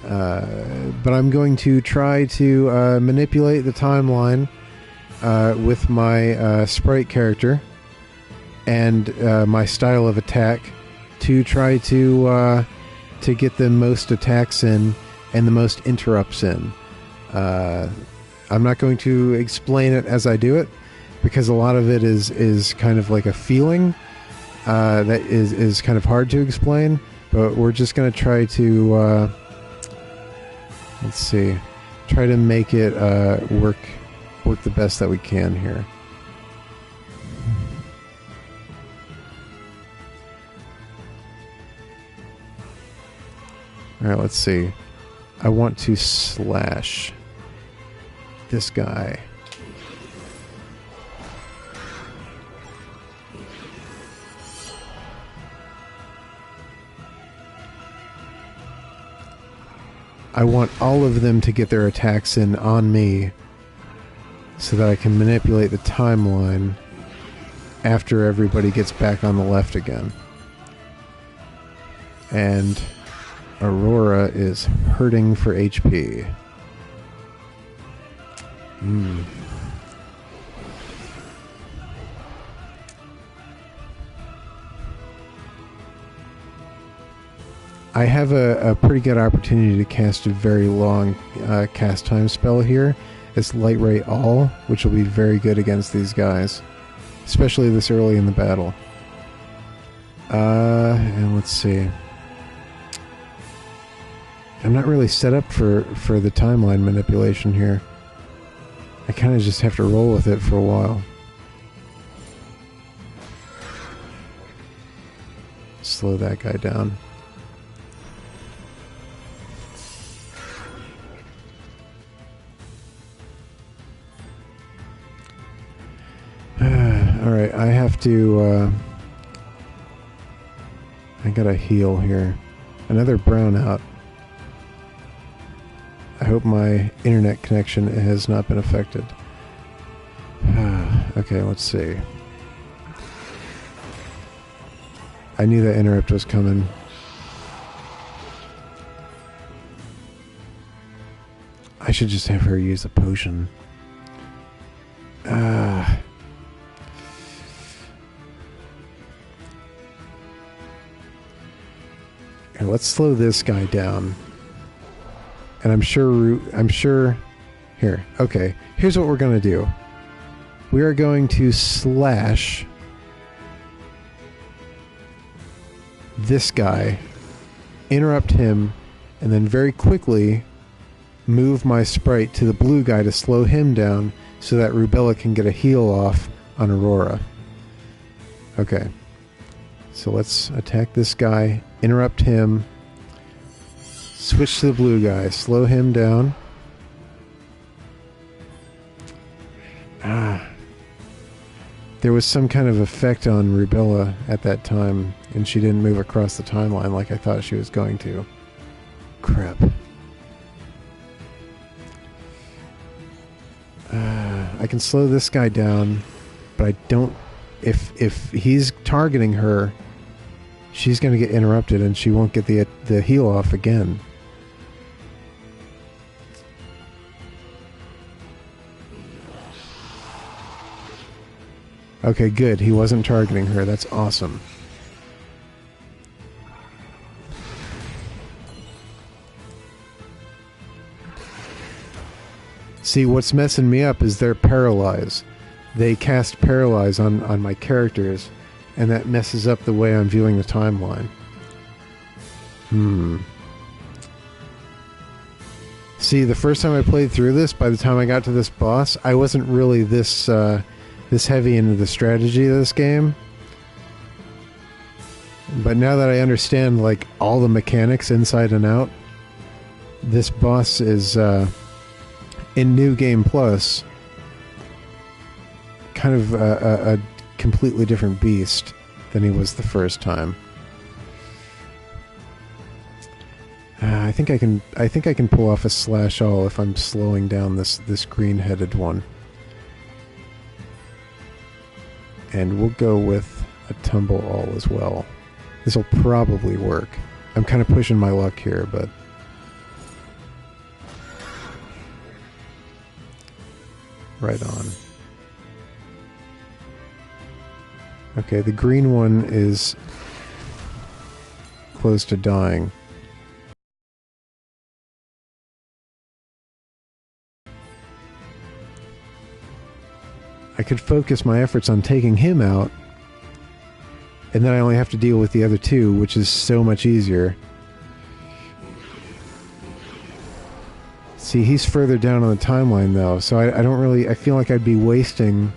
But I'm going to try to manipulate the timeline with my sprite character and my style of attack to try to get the most attacks in and the most interrupts in. I'm not going to explain it as I do it, because a lot of it is kind of like a feeling that is kind of hard to explain, but we're just going to try to let's see, try to make it work the best that we can here. Alright, let's see. I want to slash this guy. I want all of them to get their attacks in on me so that I can manipulate the timeline after everybody gets back on the left again. And Aurora is hurting for HP. I have a pretty good opportunity to cast a very long cast time spell here. It's Light Ray All, which will be very good against these guys, especially this early in the battle. And let's see. I'm not really set up for the timeline manipulation here. I kind of just have to roll with it for a while. Slow that guy down. Alright, I have to... I gotta heal here. Another brownout. I hope my internet connection has not been affected. Okay, let's see. I knew that interrupt was coming. I should just have her use a potion. Here, let's slow this guy down. And I'm sure... Here, okay. Here's what we're going to do. We are going to slash this guy, interrupt him, and then very quickly move my sprite to the blue guy to slow him down so that Rubella can get a heal off on Aurora. Okay. So let's attack this guy, interrupt him, switch to the blue guy, slow him down. There was some kind of effect on Rubella at that time, and she didn't move across the timeline like I thought she was going to. Crap. I can slow this guy down, but I don't... If he's targeting her, she's going to get interrupted and she won't get the heal off again. Okay, good. He wasn't targeting her. That's awesome. See, what's messing me up is their paralyze. They cast paralyze on my characters, and that messes up the way I'm viewing the timeline. See, the first time I played through this, by the time I got to this boss, I wasn't really this heavy into the strategy of this game. But now that I understand, like, all the mechanics inside and out, this boss is, in New Game Plus, kind of a completely different beast than he was the first time. I think I can pull off a slash all if I'm slowing down this green-headed one. And we'll go with a tumble all as well. This will probably work. I'm kind of pushing my luck here, but... right on. Okay, the green one is close to dying. I could focus my efforts on taking him out, and then I only have to deal with the other two, which is so much easier. See, he's further down on the timeline, though, so I don't really... I feel like I'd be wasting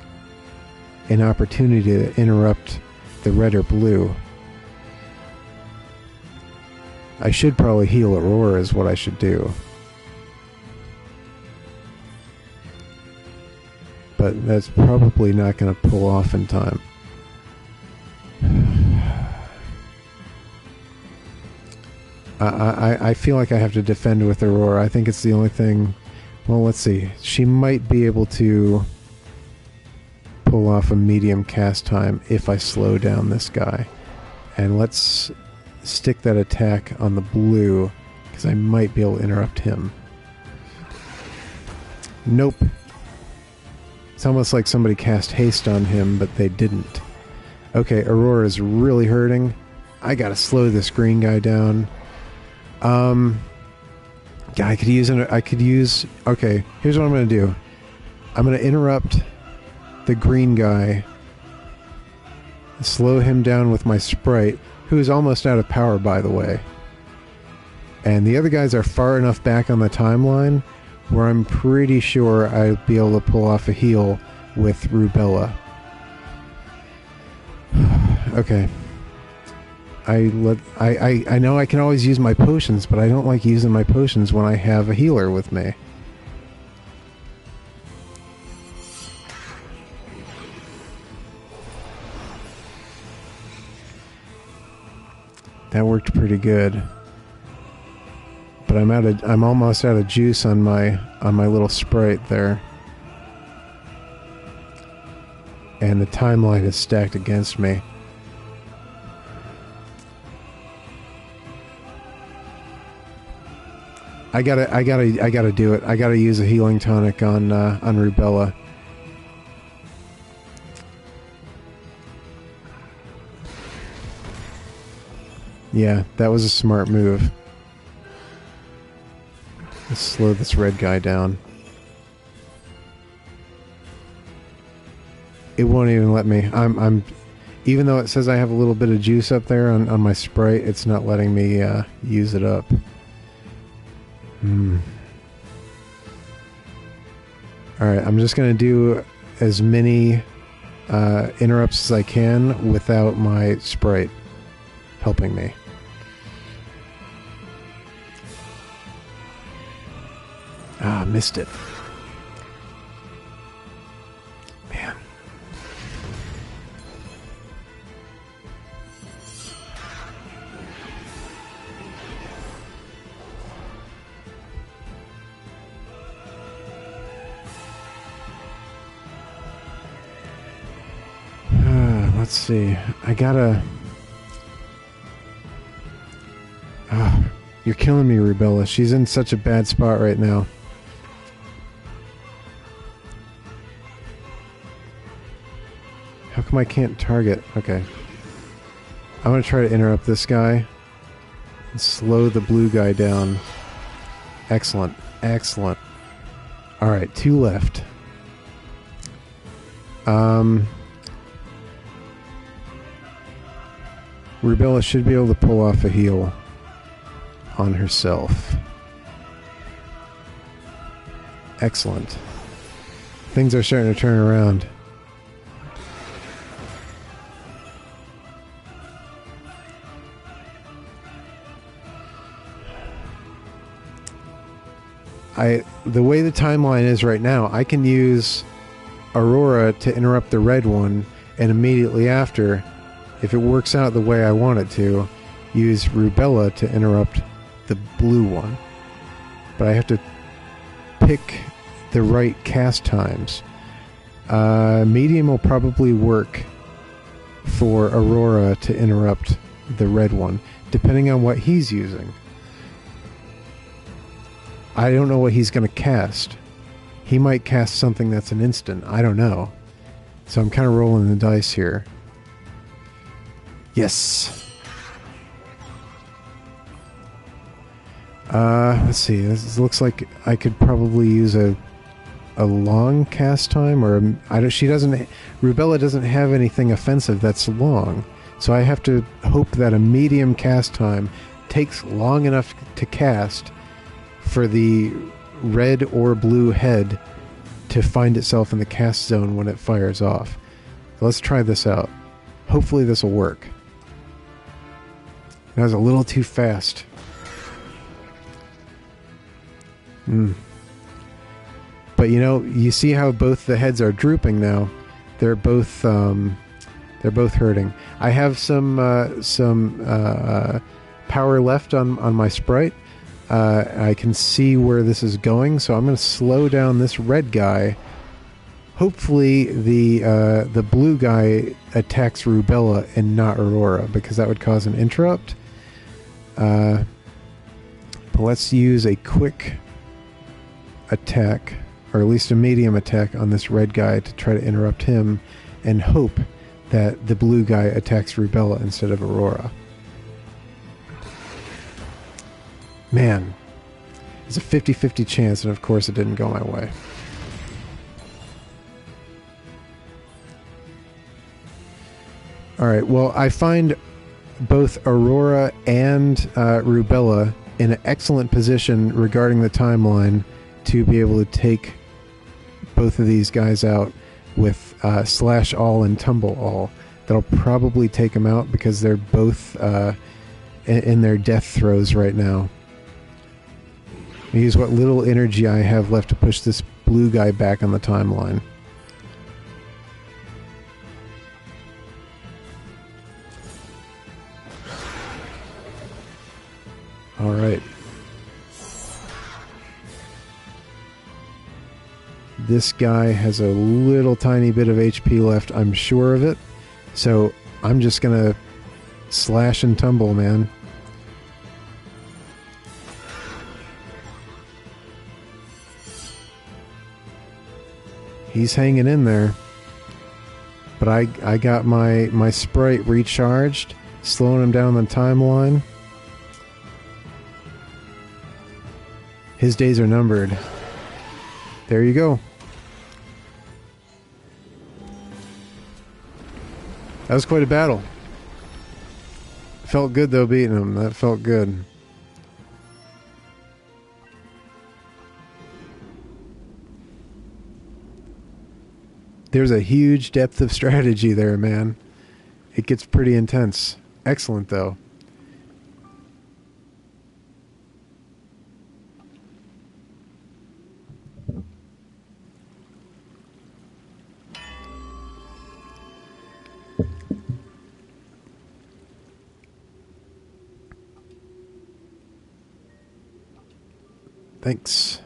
an opportunity to interrupt the red or blue. I should probably heal Aurora is what I should do. But that's probably not going to pull off in time. I feel like I have to defend with Aurora. I think it's the only thing... Well, let's see. She might be able to pull off a medium cast time if I slow down this guy. And let's stick that attack on the blue, because I might be able to interrupt him. Nope. It's almost like somebody cast haste on him, but they didn't. Okay, Aurora's really hurting. I gotta slow this green guy down. Yeah, I could use... Okay, here's what I'm gonna do. I'm gonna interrupt the green guy, slow him down with my sprite, who is almost out of power, by the way. And the other guys are far enough back on the timeline where I'm pretty sure I'll be able to pull off a heal with Rubella. Okay. I know I can always use my potions, but I don't like using my potions when I have a healer with me. That worked pretty good. But I'm almost out of juice on my little sprite there. And the timeline is stacked against me. I gotta do it. I gotta use a healing tonic on Rubella. Yeah, that was a smart move. Let's slow this red guy down. It won't even let me. I'm even though it says I have a little bit of juice up there on my sprite, it's not letting me use it up. Alright, I'm just gonna do as many interrupts as I can without my sprite helping me. Ah, missed it. Man. Let's see. I gotta... you're killing me, Rubella. She's in such a bad spot right now. How come I can't target? Okay. I'm gonna try to interrupt this guy and slow the blue guy down. Excellent. Excellent. Alright, 2 left. Rubella should be able to pull off a heal on herself. Excellent. Things are starting to turn around. The way the timeline is right now, I can use Aurora to interrupt the red one, and immediately after, if it works out the way I want it to, use Rubella to interrupt the blue one. But I have to pick the right cast times. Medium will probably work for Aurora to interrupt the red one, depending on what he's using. I don't know what he's going to cast. He might cast something that's an instant. I don't know. So I'm kind of rolling the dice here. Yes. Let's see. This looks like I could probably use a long cast time, or Rubella doesn't have anything offensive that's long. So I have to hope that a medium cast time takes long enough to cast for the red or blue head to find itself in the cast zone when it fires off. So let's try this out. Hopefully this will work. That was a little too fast. But you see how both the heads are drooping now. They're both hurting. I have some power left on my sprite. I can see where this is going, so I'm going to slow down this red guy. Hopefully the blue guy attacks Rubella and not Aurora, because that would cause an interrupt. But let's use a quick attack, or at least a medium attack, on this red guy to try to interrupt him, and hope that the blue guy attacks Rubella instead of Aurora. Man, it's a 50-50 chance, and of course it didn't go my way. Alright, well, I find both Aurora and Rubella in an excellent position regarding the timeline to be able to take both of these guys out with Slash All and Tumble All. That'll probably take them out because they're both in their death throes right now. Use what little energy I have left to push this blue guy back on the timeline. Alright. This guy has a little tiny bit of HP left, I'm sure of it. So I'm just gonna slash and tumble, man. He's hanging in there. But I got my sprite recharged, slowing him down the timeline. His days are numbered. There you go. That was quite a battle. Felt good though beating him. That felt good. There's a huge depth of strategy there, man. It gets pretty intense. Excellent though. Thanks.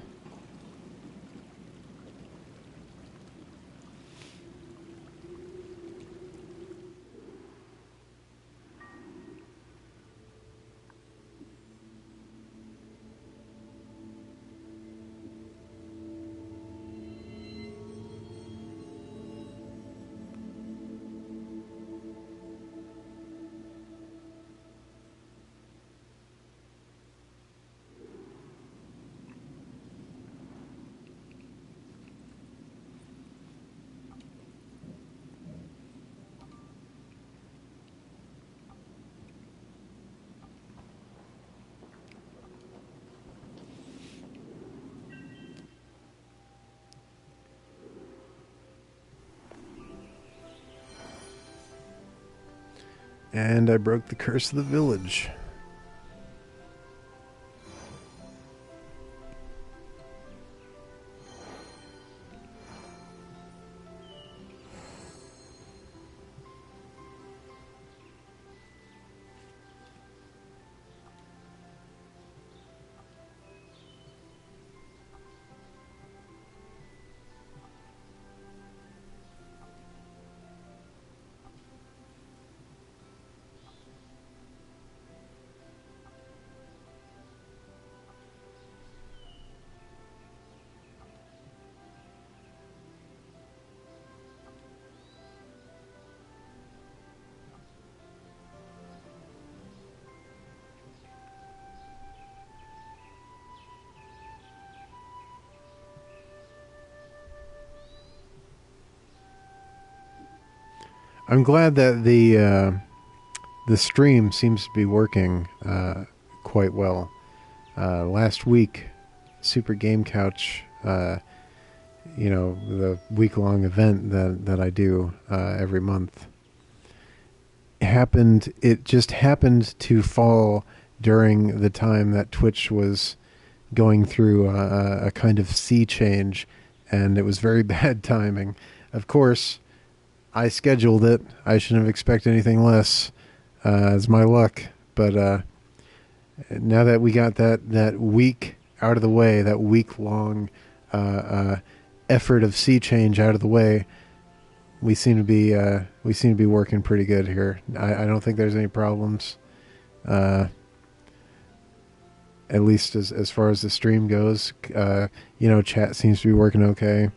And I broke the curse of the village. I'm glad that the stream seems to be working quite well. Last week, Super Game Couch, the week-long event that I do every month, it just happened to fall during the time that Twitch was going through a kind of sea change, and it was very bad timing. Of course, I scheduled it. I shouldn't have expected anything less. It's my luck. But now that we got that week out of the way, that week-long effort of sea change out of the way, we seem to be working pretty good here. I don't think there's any problems. At least as far as the stream goes. Chat seems to be working okay.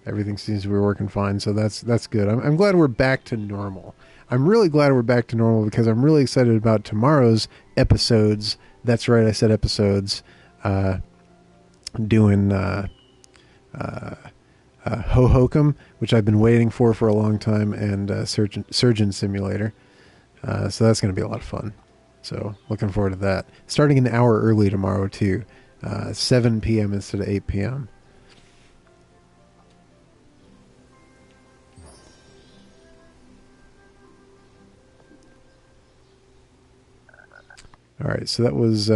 Everything seems to be working fine, so that's good. I'm glad we're back to normal. I'm really glad we're back to normal because I'm really excited about tomorrow's episodes. That's right, I said episodes. Doing Hohokum, which I've been waiting for a long time, and Surgeon Simulator. So that's going to be a lot of fun. So looking forward to that. Starting an hour early tomorrow too, 7 p.m. instead of 8 p.m. All right, so that was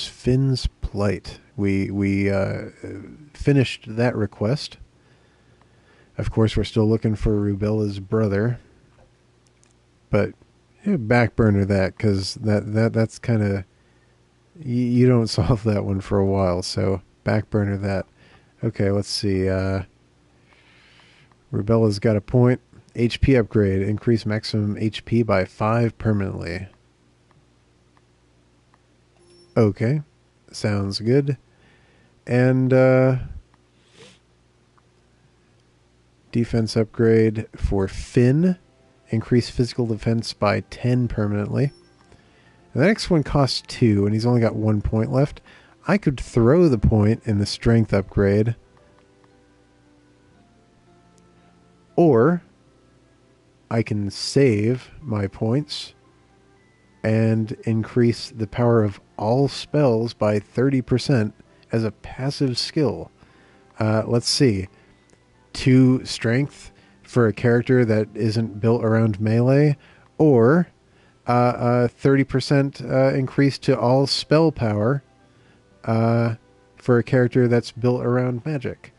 Finn's Plight. We finished that request. Of course, we're still looking for Rubella's brother, but back burner that because that's kind of you don't solve that one for a while. So back burner that. Okay, let's see. Rubella's got a point. HP upgrade. Increase maximum HP by 5 permanently. Okay. Sounds good. And defense upgrade for Finn. Increase physical defense by 10 permanently. And the next one costs 2, and he's only got 1 point left. I could throw the point in the strength upgrade. Or I can save my points and increase the power of all spells by 30% as a passive skill. Let's see. 2 strength for a character that isn't built around melee, or 30% increase to all spell power for a character that's built around magic.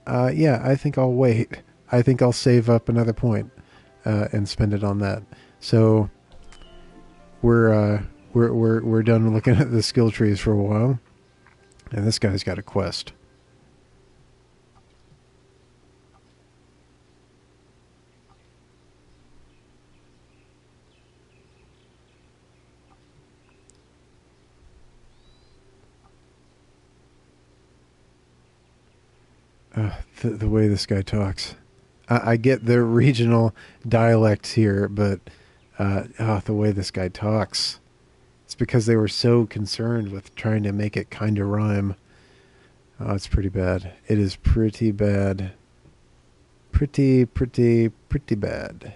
Yeah, I think I'll wait. I think I'll save up another point and spend it on that. So we're done looking at the skill trees for a while, and this guy's got a quest. The way this guy talks. I get the regional dialects here, but the way this guy talks. It's because they were so concerned with trying to make it kind of rhyme. Oh, it's pretty bad. It is pretty bad. Pretty bad.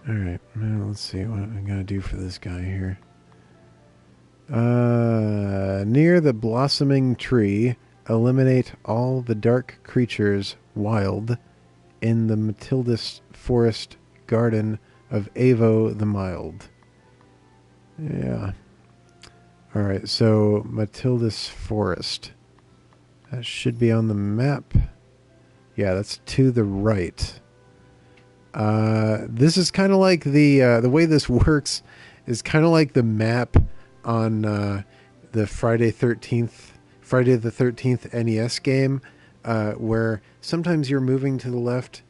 Alright, now let's see what I'm gonna do for this guy here. Near the blossoming tree, eliminate all the dark creatures wild in the Matildus Forest Garden of Avo the Mild. Yeah. Alright, so Matildus Forest. That should be on the map. Yeah, that's to the right. This is kind of like the way this works is kind of like the map on the Friday the 13th NES game, where sometimes you're moving to the left,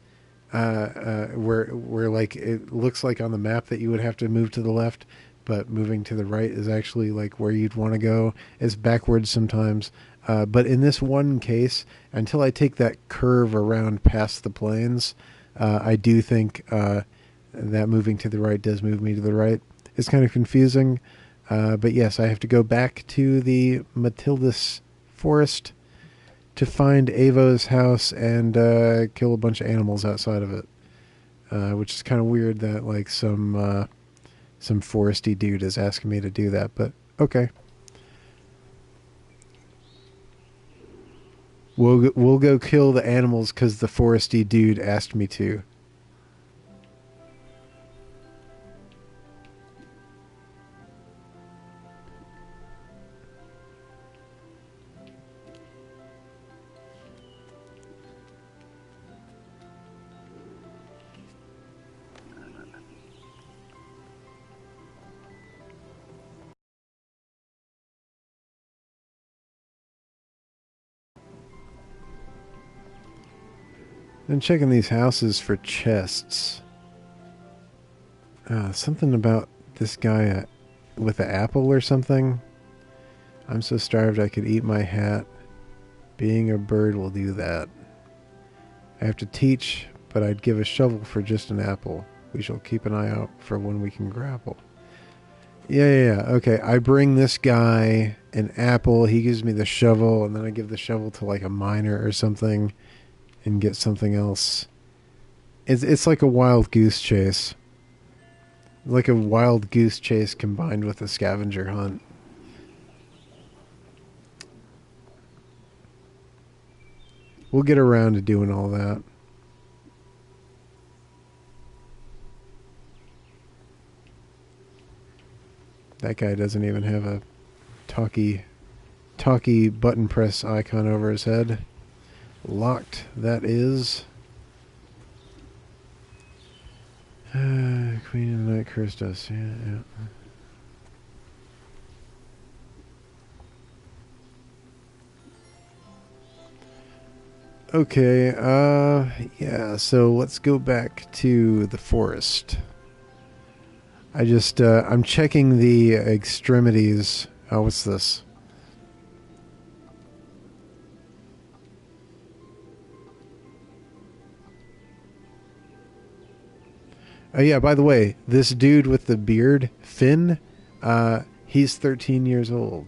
where like it looks like on the map that you would have to move to the left, but moving to the right is actually like where you'd want to go. It's backwards sometimes. But in this one case, until I take that curve around past the plains, I do think that moving to the right does move me to the right. It's kind of confusing. But yes, I have to go back to the Matildus Forest to find Avo's house and kill a bunch of animals outside of it. Which is kind of weird that like some foresty dude is asking me to do that, but okay. We'll go kill the animals because the foresty dude asked me to. And checking these houses for chests. Something about this guy with an apple or something. I'm so starved I could eat my hat. Being a bird will do that. I have to teach, but I'd give a shovel for just an apple. We shall keep an eye out for when we can grapple. Yeah. Okay, I bring this guy an apple. He gives me the shovel, and then I give the shovel to like a miner or something and get something else. It's like a wild goose chase. Like a wild goose chase combined with a scavenger hunt. We'll get around to doing all that. That guy doesn't even have a talkie button press icon over his head. Locked, that is. Queen of the Night cursed us. Yeah. Okay, yeah, so let's go back to the forest. I'm checking the extremities. Oh, what's this? Oh, yeah, by the way, this dude with the beard, Finn, he's 13 years old.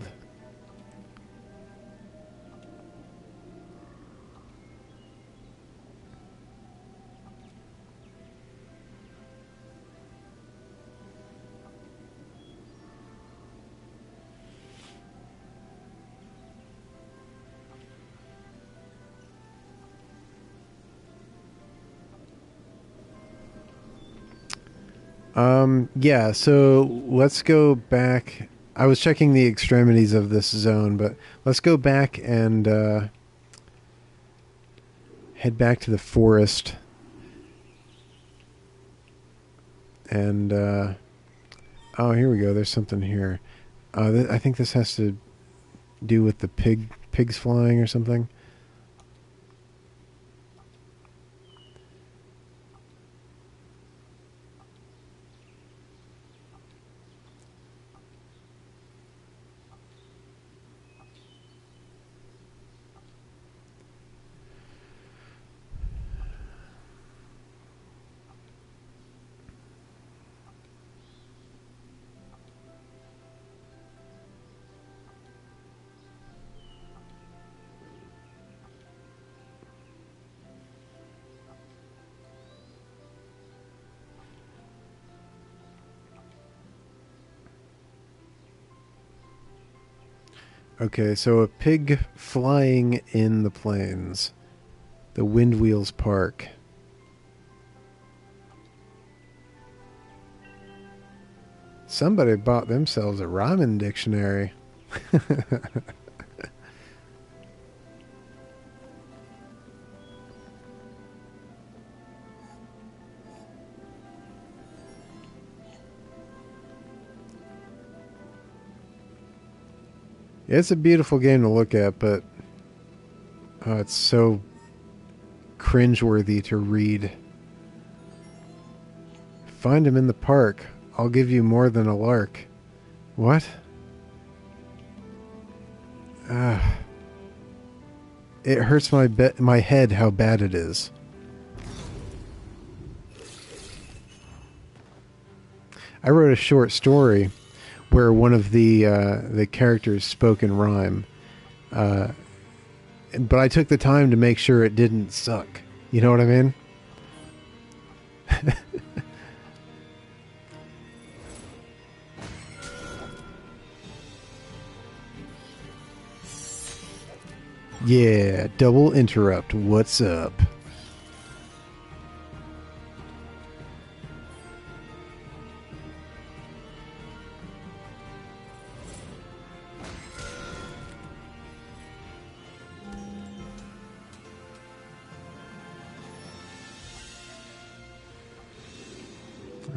Yeah, so let's go back. I was checking the extremities of this zone, but let's go back and head back to the forest. And, oh, here we go. There's something here. I think this has to do with the pigs flying or something. Okay, so a pig flying in the plains. The Windwheels Park. Somebody bought themselves a rhyming dictionary. It's a beautiful game to look at, but oh, it's so cringeworthy to read. Find him in the park. I'll give you more than a lark. What? Ah. It hurts my head how bad it is. I wrote a short story where one of the characters spoke in rhyme, but I took the time to make sure it didn't suck. You know what I mean? Yeah, double interrupt. What's up?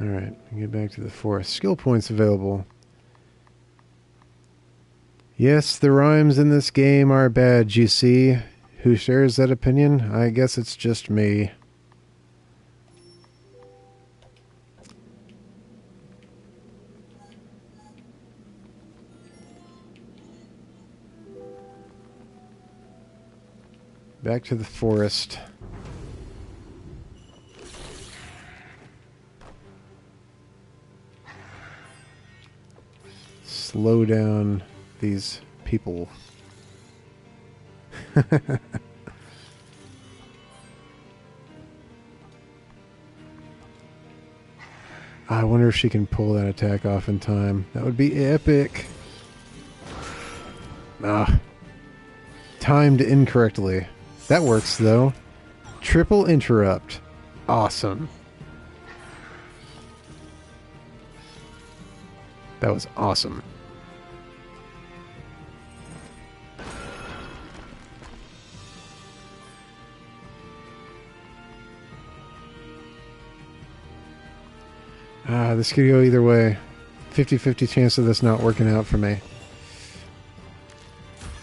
Alright, get back to the forest. Skill points available. Yes, the rhymes in this game are bad, you see. Who shares that opinion? I guess it's just me. Back to the forest. Slow down these people. I wonder if she can pull that attack off in time. That would be epic. Ah. Timed incorrectly. That works, though. Triple interrupt. Awesome. That was awesome. This could go either way. 50-50 chance of this not working out for me.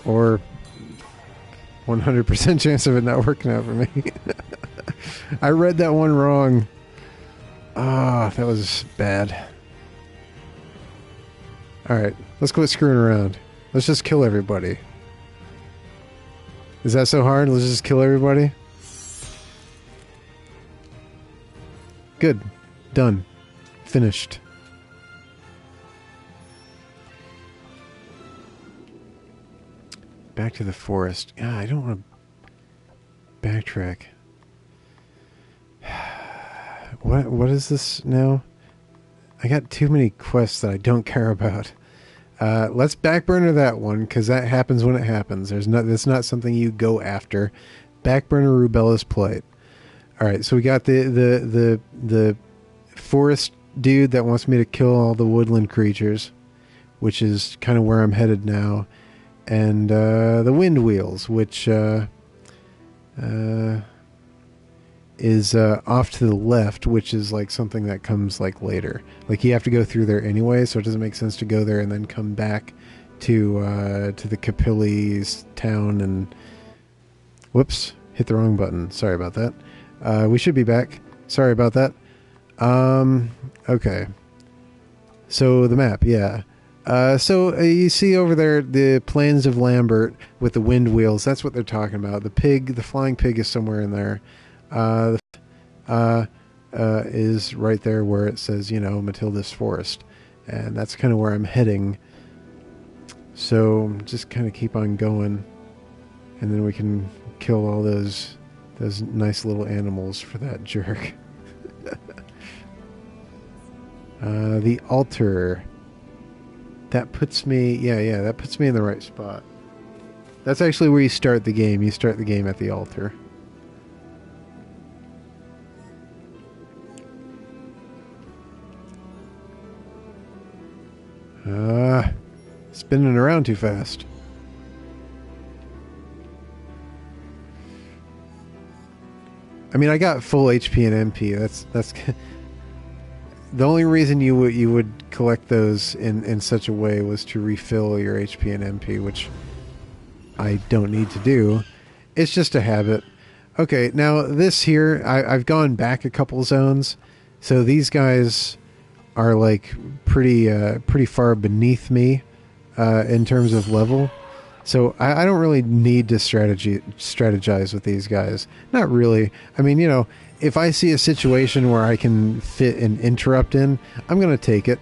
Or 100% chance of it not working out for me. I read that one wrong. Ah, that was bad. Alright, let's quit screwing around. Let's just kill everybody. Is that so hard? Let's just kill everybody? Good. Done. Finished. Back to the forest. Ah, I don't want to backtrack. What is this now? I got too many quests that I don't care about. Let's backburner that one, because that happens when it happens. That's not something you go after. Backburner Rubella's Plight. Alright, so we got the forest dude that wants me to kill all the woodland creatures, which is kind of where I'm headed now. And the wind wheels, which is off to the left, which is like something that comes like later. Like you have to go through there anyway, so it doesn't make sense to go there and then come back to the Capilli's town and... Whoops, hit the wrong button. Sorry about that. We should be back. Sorry about that. Okay. So the map, yeah. So you see over there the plains of Lambert with the wind wheels. That's what they're talking about. The flying pig is somewhere in there. Is right there where it says, you know, Matilda's Forest. And that's kind of where I'm heading. So just kind of keep on going. And then we can kill all those nice little animals for that jerk. The altar. That puts me, yeah, that puts me in the right spot. That's actually where you start the game. You start the game at the altar. Spinning around too fast. I mean, I got full HP and MP. That's the only reason you would collect those in such a way was to refill your HP and MP, which I don't need to do. It's just a habit. Okay, now this here, I've gone back a couple zones, so these guys are like pretty far beneath me in terms of level. So I don't really need to strategize with these guys. Not really. I mean, you know, if I see a situation where I can fit an interrupt in, I'm going to take it.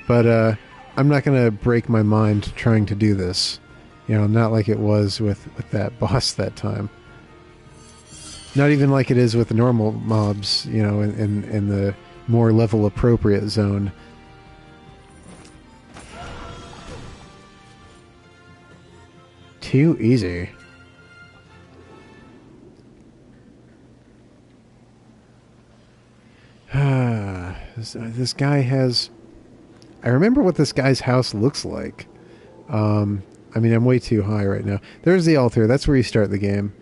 But I'm not going to break my mind trying to do this. You know, not like it was with that boss that time. Not even like it is with the normal mobs, you know, in the more level appropriate zone. Too easy. This guy has... I remember what this guy's house looks like. I mean, I'm way too high right now. There's the altar. That's where you start the game.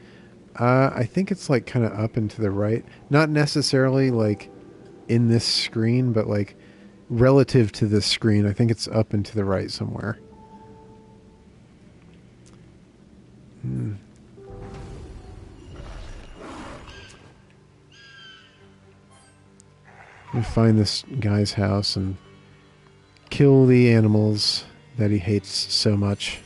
I think it's like kind of up and to the right. Not necessarily like in this screen, but like relative to this screen. I think it's up and to the right somewhere. Let me find this guy's house and kill the animals that he hates so much.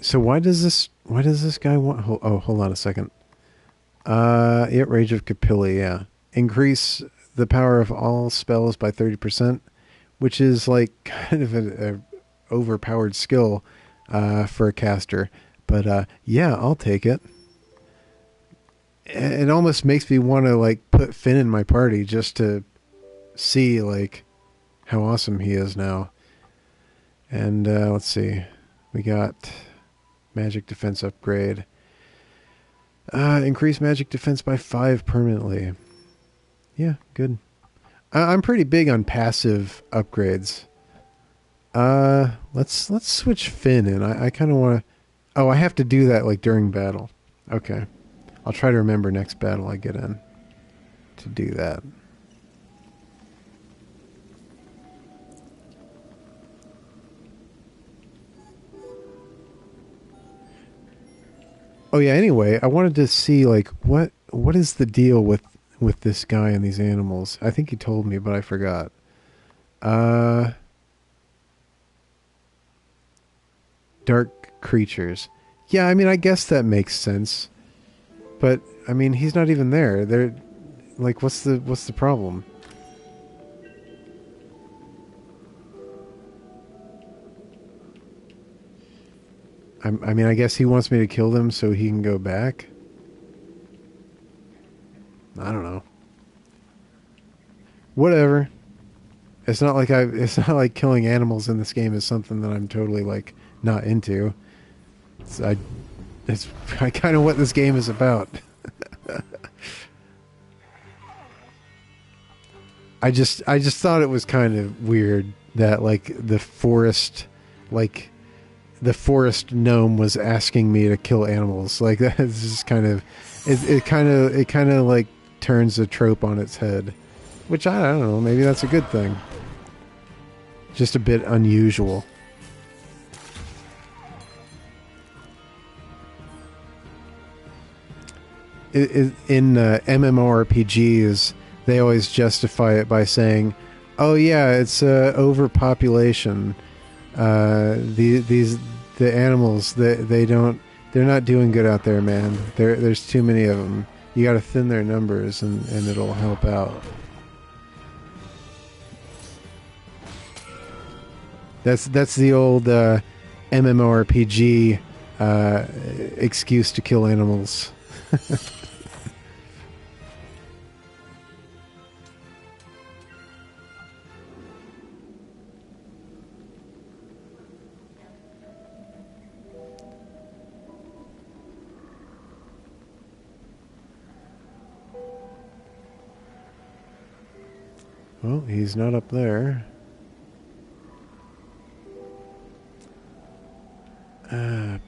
So why does this guy want... hold on a second. Yeah, Rage of Capilli, yeah. Increase the power of all spells by 30%, which is like kind of a overpowered skill for a caster. But yeah, I'll take it. It almost makes me want to like put Finn in my party just to see like how awesome he is now. And let's see. We got... Magic defense upgrade. Increase magic defense by 5 permanently. Yeah, good. I'm pretty big on passive upgrades. Let's switch Finn in. I kind of want to... Oh, I have to do that like during battle. Okay. I'll try to remember next battle I get in to do that. Oh yeah, anyway, I wanted to see like what is the deal with this guy and these animals. I think he told me, but I forgot. Dark creatures. Yeah, I mean, I guess that makes sense. But I mean, he's not even there. They're like, what's the problem? I mean, I guess he wants me to kill them so he can go back. I don't know. Whatever. It's not like killing animals in this game is something that I'm totally like not into. It's kind of what this game is about. I just thought it was kind of weird that like the forest gnome was asking me to kill animals. Like that is just kind of it kind of like turns the trope on its head, which I don't know, maybe that's a good thing. Just a bit unusual. In MMORPGs, they always justify it by saying, Oh yeah, it's overpopulation. The animals they're not doing good out there, man. There's too many of them. You got to thin their numbers, and it'll help out. That's the old MMORPG excuse to kill animals. Well, he's not up there.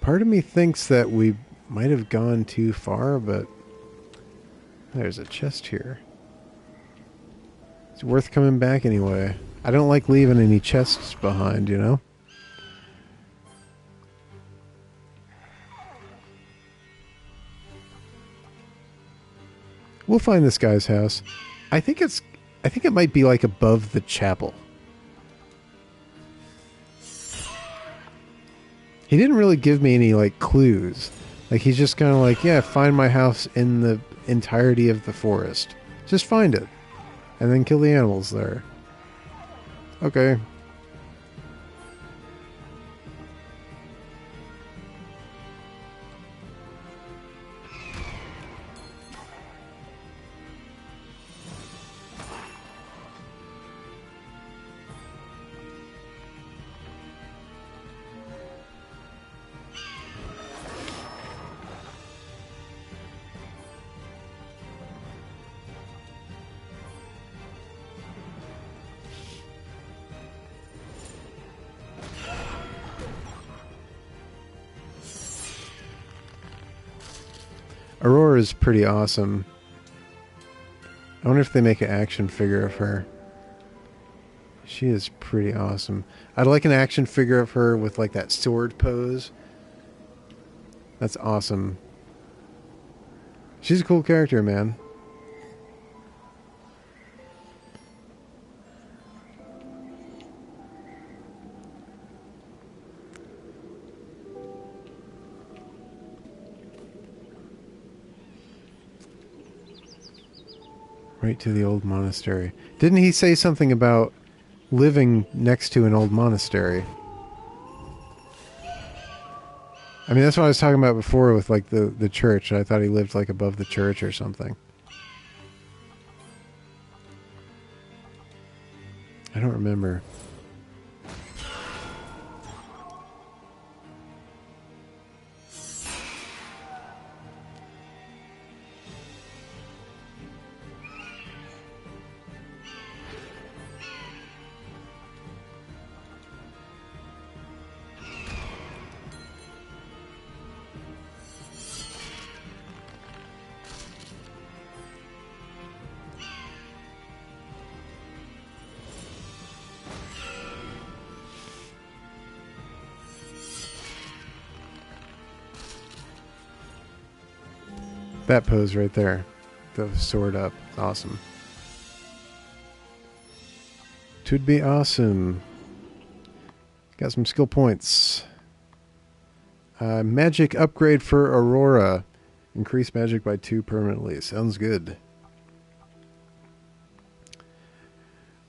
Part of me thinks that we might have gone too far, but there's a chest here. It's worth coming back anyway. I don't like leaving any chests behind, you know? We'll find this guy's house. I think it might be like above the chapel. He didn't really give me any like clues. Like he's just kind of like, yeah, find my house in the entirety of the forest. Just find it. And then kill the animals there. Okay. Aurora is pretty awesome. I wonder if they make an action figure of her. She is pretty awesome. I'd like an action figure of her with like that sword pose. That's awesome. She's a cool character, man. Right to the old monastery. Didn't he say something about living next to an old monastery? I mean, that's what I was talking about before with like the church. I thought he lived like above the church or something. I don't remember. That pose right there. The sword up. Awesome. Twould be awesome. Got some skill points. Magic upgrade for Aurora. Increase magic by 2 permanently. Sounds good.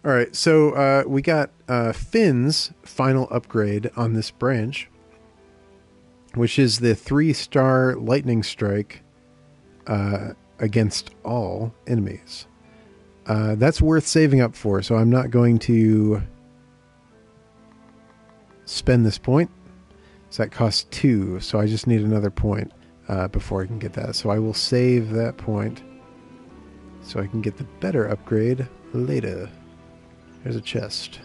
Alright, so we got Finn's final upgrade on this branch, which is the 3-star lightning strike against all enemies. That's worth saving up for, so I'm not going to spend this point. So that costs 2, so I just need another point before I can get that. So I will save that point so I can get the better upgrade later. There's a chest.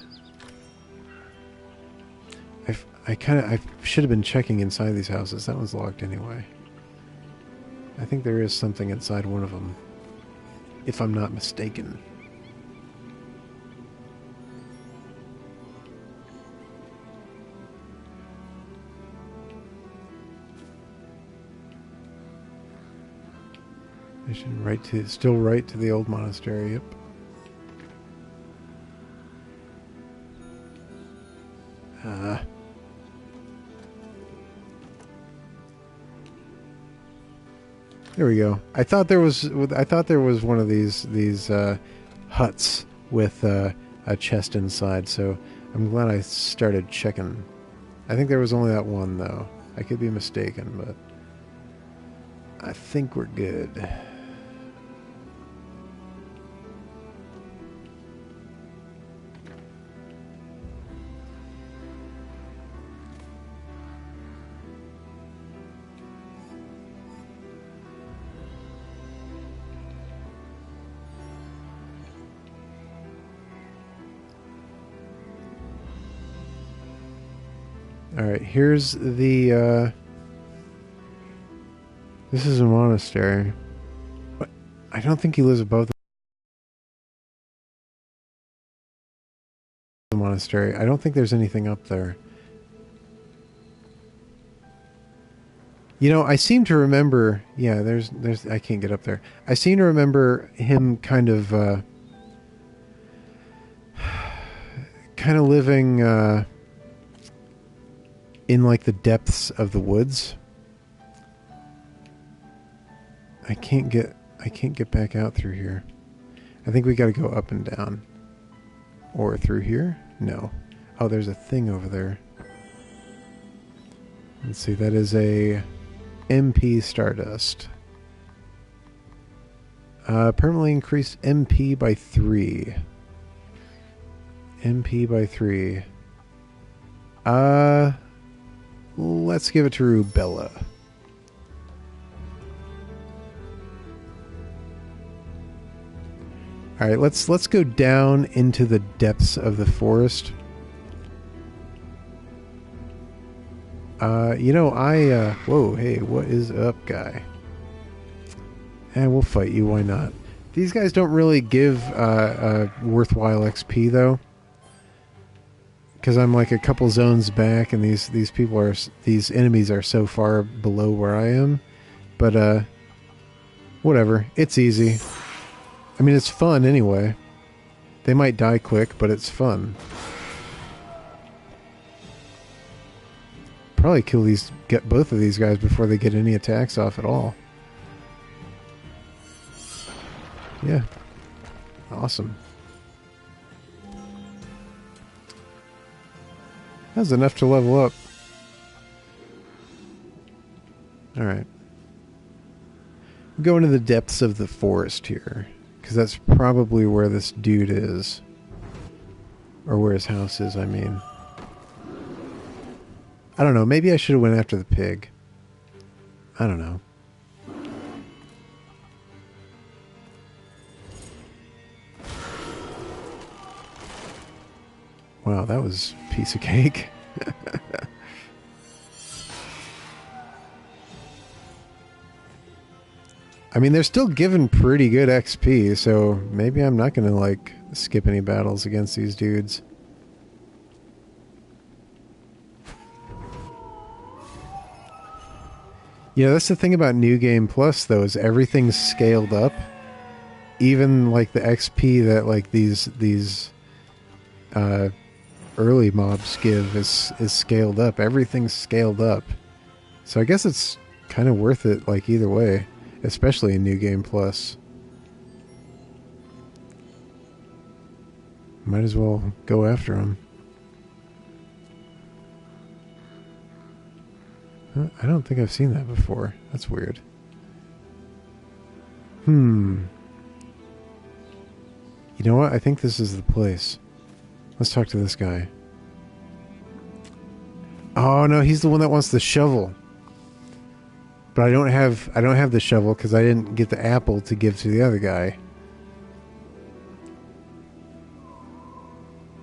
I should have been checking inside these houses. That one's locked anyway. I think there is something inside one of them, if I'm not mistaken. Mission still right to the old monastery. Yep. There we go. I thought there was one of these huts with a chest inside. So I'm glad I started checking. I think there was only that one though. I could be mistaken, but I think we're good. Alright, here's the, this is a monastery. But I don't think he lives above the monastery. I don't think there's anything up there. You know, I seem to remember, yeah, there's, I can't get up there. I seem to remember him kind of living, in like the depths of the woods. I can't get back out through here. I think we got to go up and down. Or through here? No. Oh, there's a thing over there. Let's see, that is a MP Stardust. Permanently increased MP by 3. MP by 3. Let's give it to Rubella. Alright, let's go down into the depths of the forest. You know, whoa, hey, what is up, guy? And we'll fight you, why not? These guys don't really give, worthwhile XP, though. Because I'm like a couple zones back, and these enemies are so far below where I am. But whatever, it's easy. I mean, it's fun anyway. They might die quick, but it's fun. Probably get both of these guys before they get any attacks off at all. Yeah, awesome. That's enough to level up. Alright. Go into the depths of the forest here. Because that's probably where this dude is. Or where his house is, I mean. I don't know. Maybe I should have went after the pig. I don't know. Wow, that was a piece of cake. I mean, they're still giving pretty good XP, so maybe I'm not going to, like, skip any battles against these dudes. You know, that's the thing about New Game Plus, though, is everything's scaled up. Even, like, the XP that, like, these early mobs give is scaled up. Everything's scaled up. So I guess it's kind of worth it, like, either way. Especially in New Game Plus. Might as well go after him. Huh? I don't think I've seen that before. That's weird. You know what? I think this is the place. Let's talk to this guy. Oh no, he's the one that wants the shovel. But I don't have the shovel because I didn't get the apple to give to the other guy.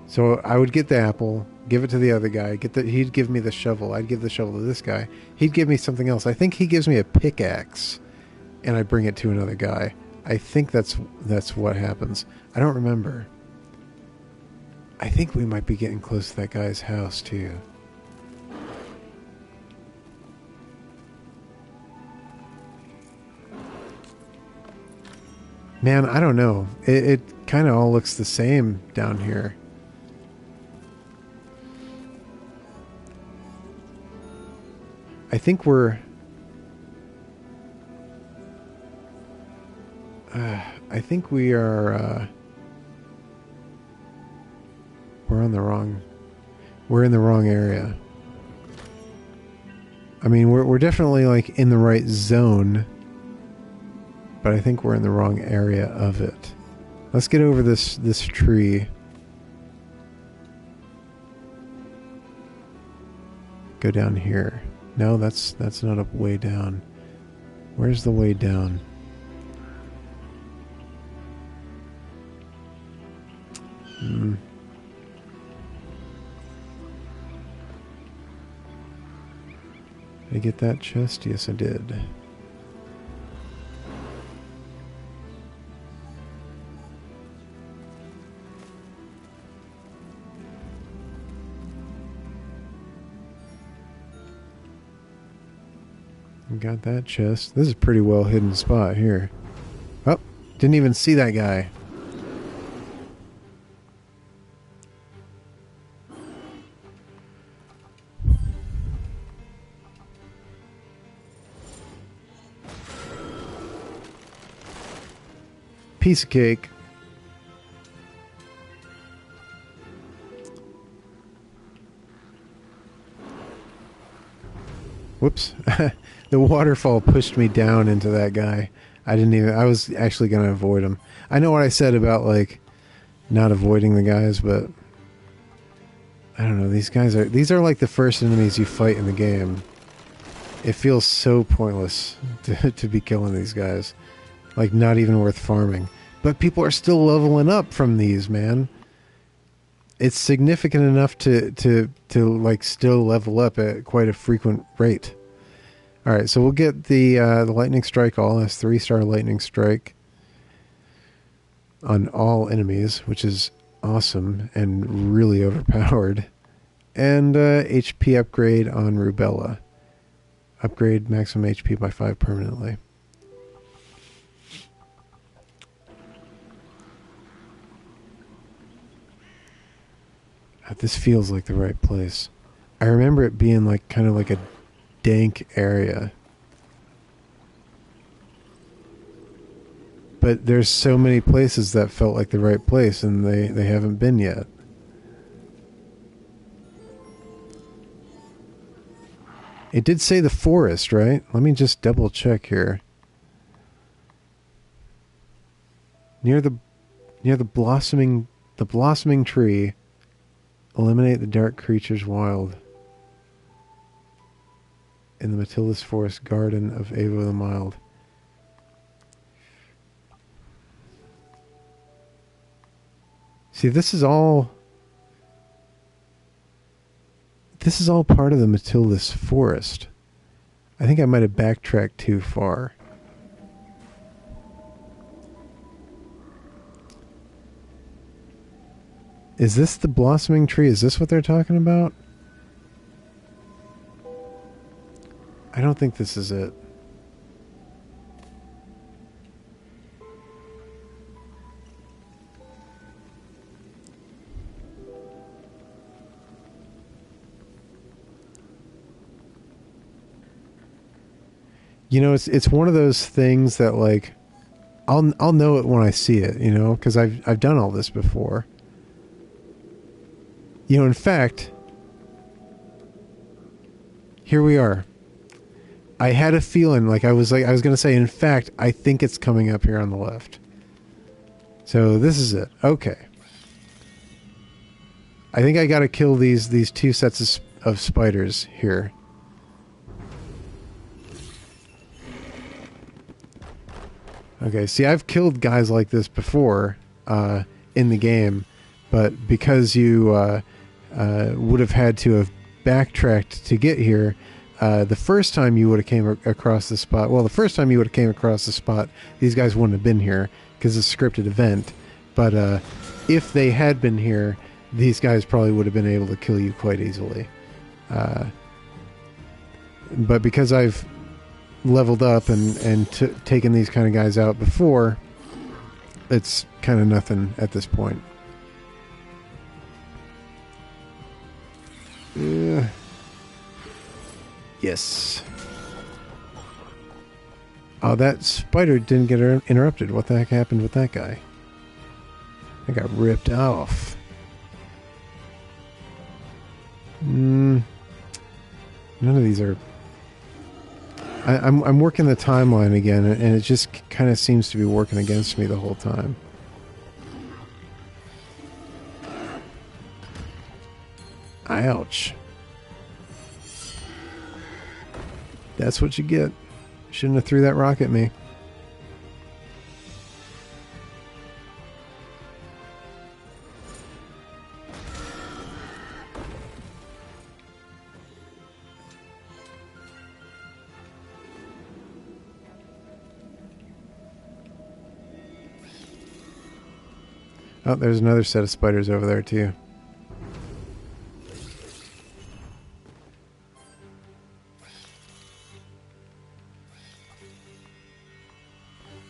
So I would get the apple, give it to the other guy, he'd give me the shovel, I'd give the shovel to this guy. He'd give me something else. I think he gives me a pickaxe and I bring it to another guy. I think that's what happens. I don't remember. I think we might be getting close to that guy's house too. Man, I don't know. It kind of all looks the same down here. I think we're... I think we are, we're in the wrong area. I mean, we're definitely, like, in the right zone, but I think we're in the wrong area of it. Let's get over this tree. Go down here. No, that's not a way down. Where's the way down? Did I get that chest? Yes, I did. Got that chest. This is a pretty well hidden spot here. Oh, didn't even see that guy. Piece of cake. Whoops. The waterfall pushed me down into that guy. I was actually going to avoid him. I know what I said about, like, not avoiding the guys, but I don't know. These are like the first enemies you fight in the game. It feels so pointless to be killing these guys. Like, not even worth farming. But people are still leveling up from these, man. It's significant enough to like still level up at quite a frequent rate. All right, so we'll get the lightning strike all. That's 3-star lightning strike on all enemies, which is awesome and really overpowered. And HP upgrade on Rubella. Upgrade maximum HP by 5 permanently. This feels like the right place. I remember it being like kind of like a dank area. But there's so many places that felt like the right place, and they haven't been yet. It did say the forest, right? Let me just double check here. Near the blossoming tree, eliminate the dark creatures wild. In the Matilda's Forest Garden of Ava the Mild. See, this is all part of the Matilda's Forest. I think I might have backtracked too far. Is this the blossoming tree? Is this what they're talking about? I don't think this is it. You know, it's one of those things that, like, I'll know it when I see it, you know, because I've done all this before. You know, in fact, here we are. I had a feeling, I was going to say, in fact, I think it's coming up here on the left. So this is it. Okay. I think I got to kill these two sets of spiders here. Okay, see, I've killed guys like this before in the game, but because you would have had to have backtracked to get here, the first time you would have came across the spot, these guys wouldn't have been here because it's a scripted event. But if they had been here, these guys probably would have been able to kill you quite easily. But because I've leveled up and taken these kind of guys out before, it's kind of nothing at this point. Yes. Oh, that spider didn't get interrupted. What the heck happened with that guy? I got ripped off. None of these are... I'm working the timeline again, and it just kind of seems to be working against me the whole time. Ouch. That's what you get. Shouldn't have threw that rock at me. Oh, there's another set of spiders over there too.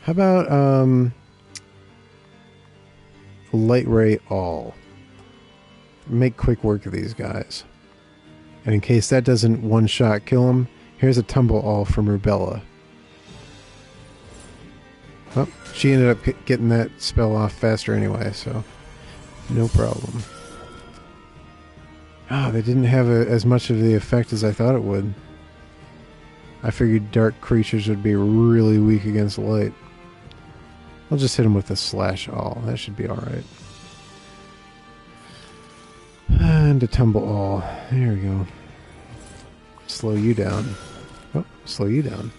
How about light ray all? Make quick work of these guys. And in case that doesn't one-shot kill them, here's a tumble all from Rubella. Well, she ended up getting that spell off faster anyway, so no problem. Ah, they didn't have as much of the effect as I thought it would. I figured dark creatures would be really weak against light. I'll just hit him with a slash all. That should be alright. And a tumble all. There we go. Slow you down. Oh, slow you down.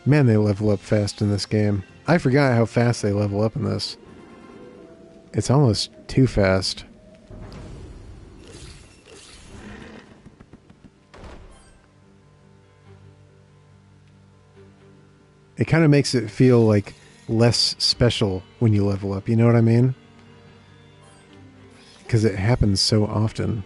Man, they level up fast in this game. I forgot how fast they level up in this. It's almost too fast. It kind of makes it feel like less special when you level up, you know what I mean? Because it happens so often.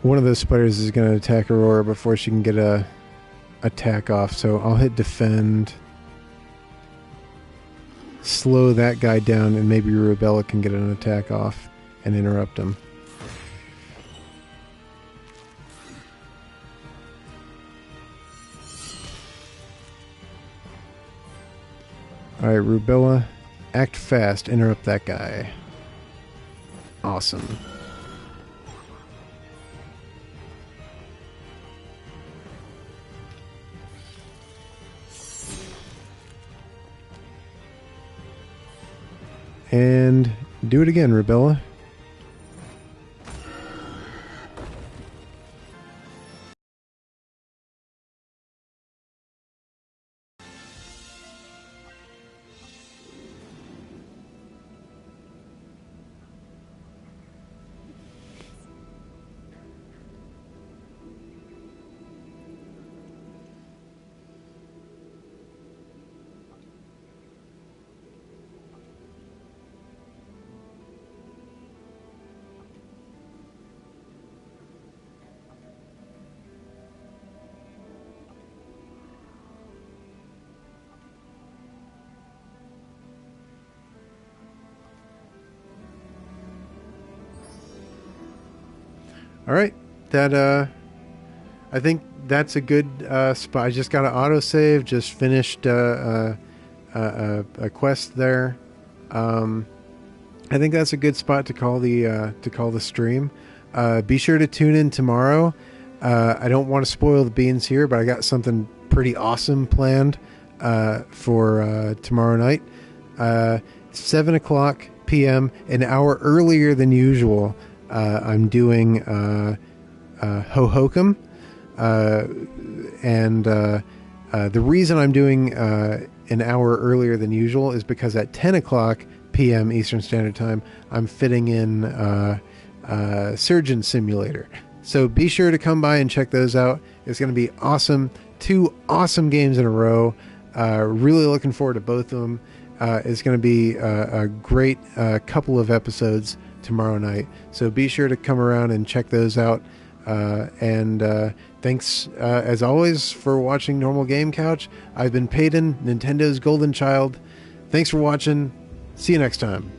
One of those spiders is going to attack Aurora before she can get a attack off, so I'll hit defend, slow that guy down, and maybe Rubella can get an attack off and interrupt him. Alright, Rubella, act fast, interrupt that guy. Awesome. And do it again, Rubella. All right, that I think that's a good spot. I just got an autosave. Just finished a quest there. I think that's a good spot to call the stream. Be sure to tune in tomorrow. I don't want to spoil the beans here, but I got something pretty awesome planned for tomorrow night. 7 o'clock p.m., an hour earlier than usual. I'm doing Hohokam, and the reason I'm doing an hour earlier than usual is because at 10 o'clock p.m. Eastern Standard Time, I'm fitting in Surgeon Simulator. So be sure to come by and check those out. It's going to be awesome. 2 awesome games in a row. Really looking forward to both of them. It's going to be a great couple of episodes tomorrow night. So be sure to come around and check those out. And thanks, as always, for watching Normal Game Couch. I've been Peyton, Nintendo's golden child. Thanks for watching. See you next time.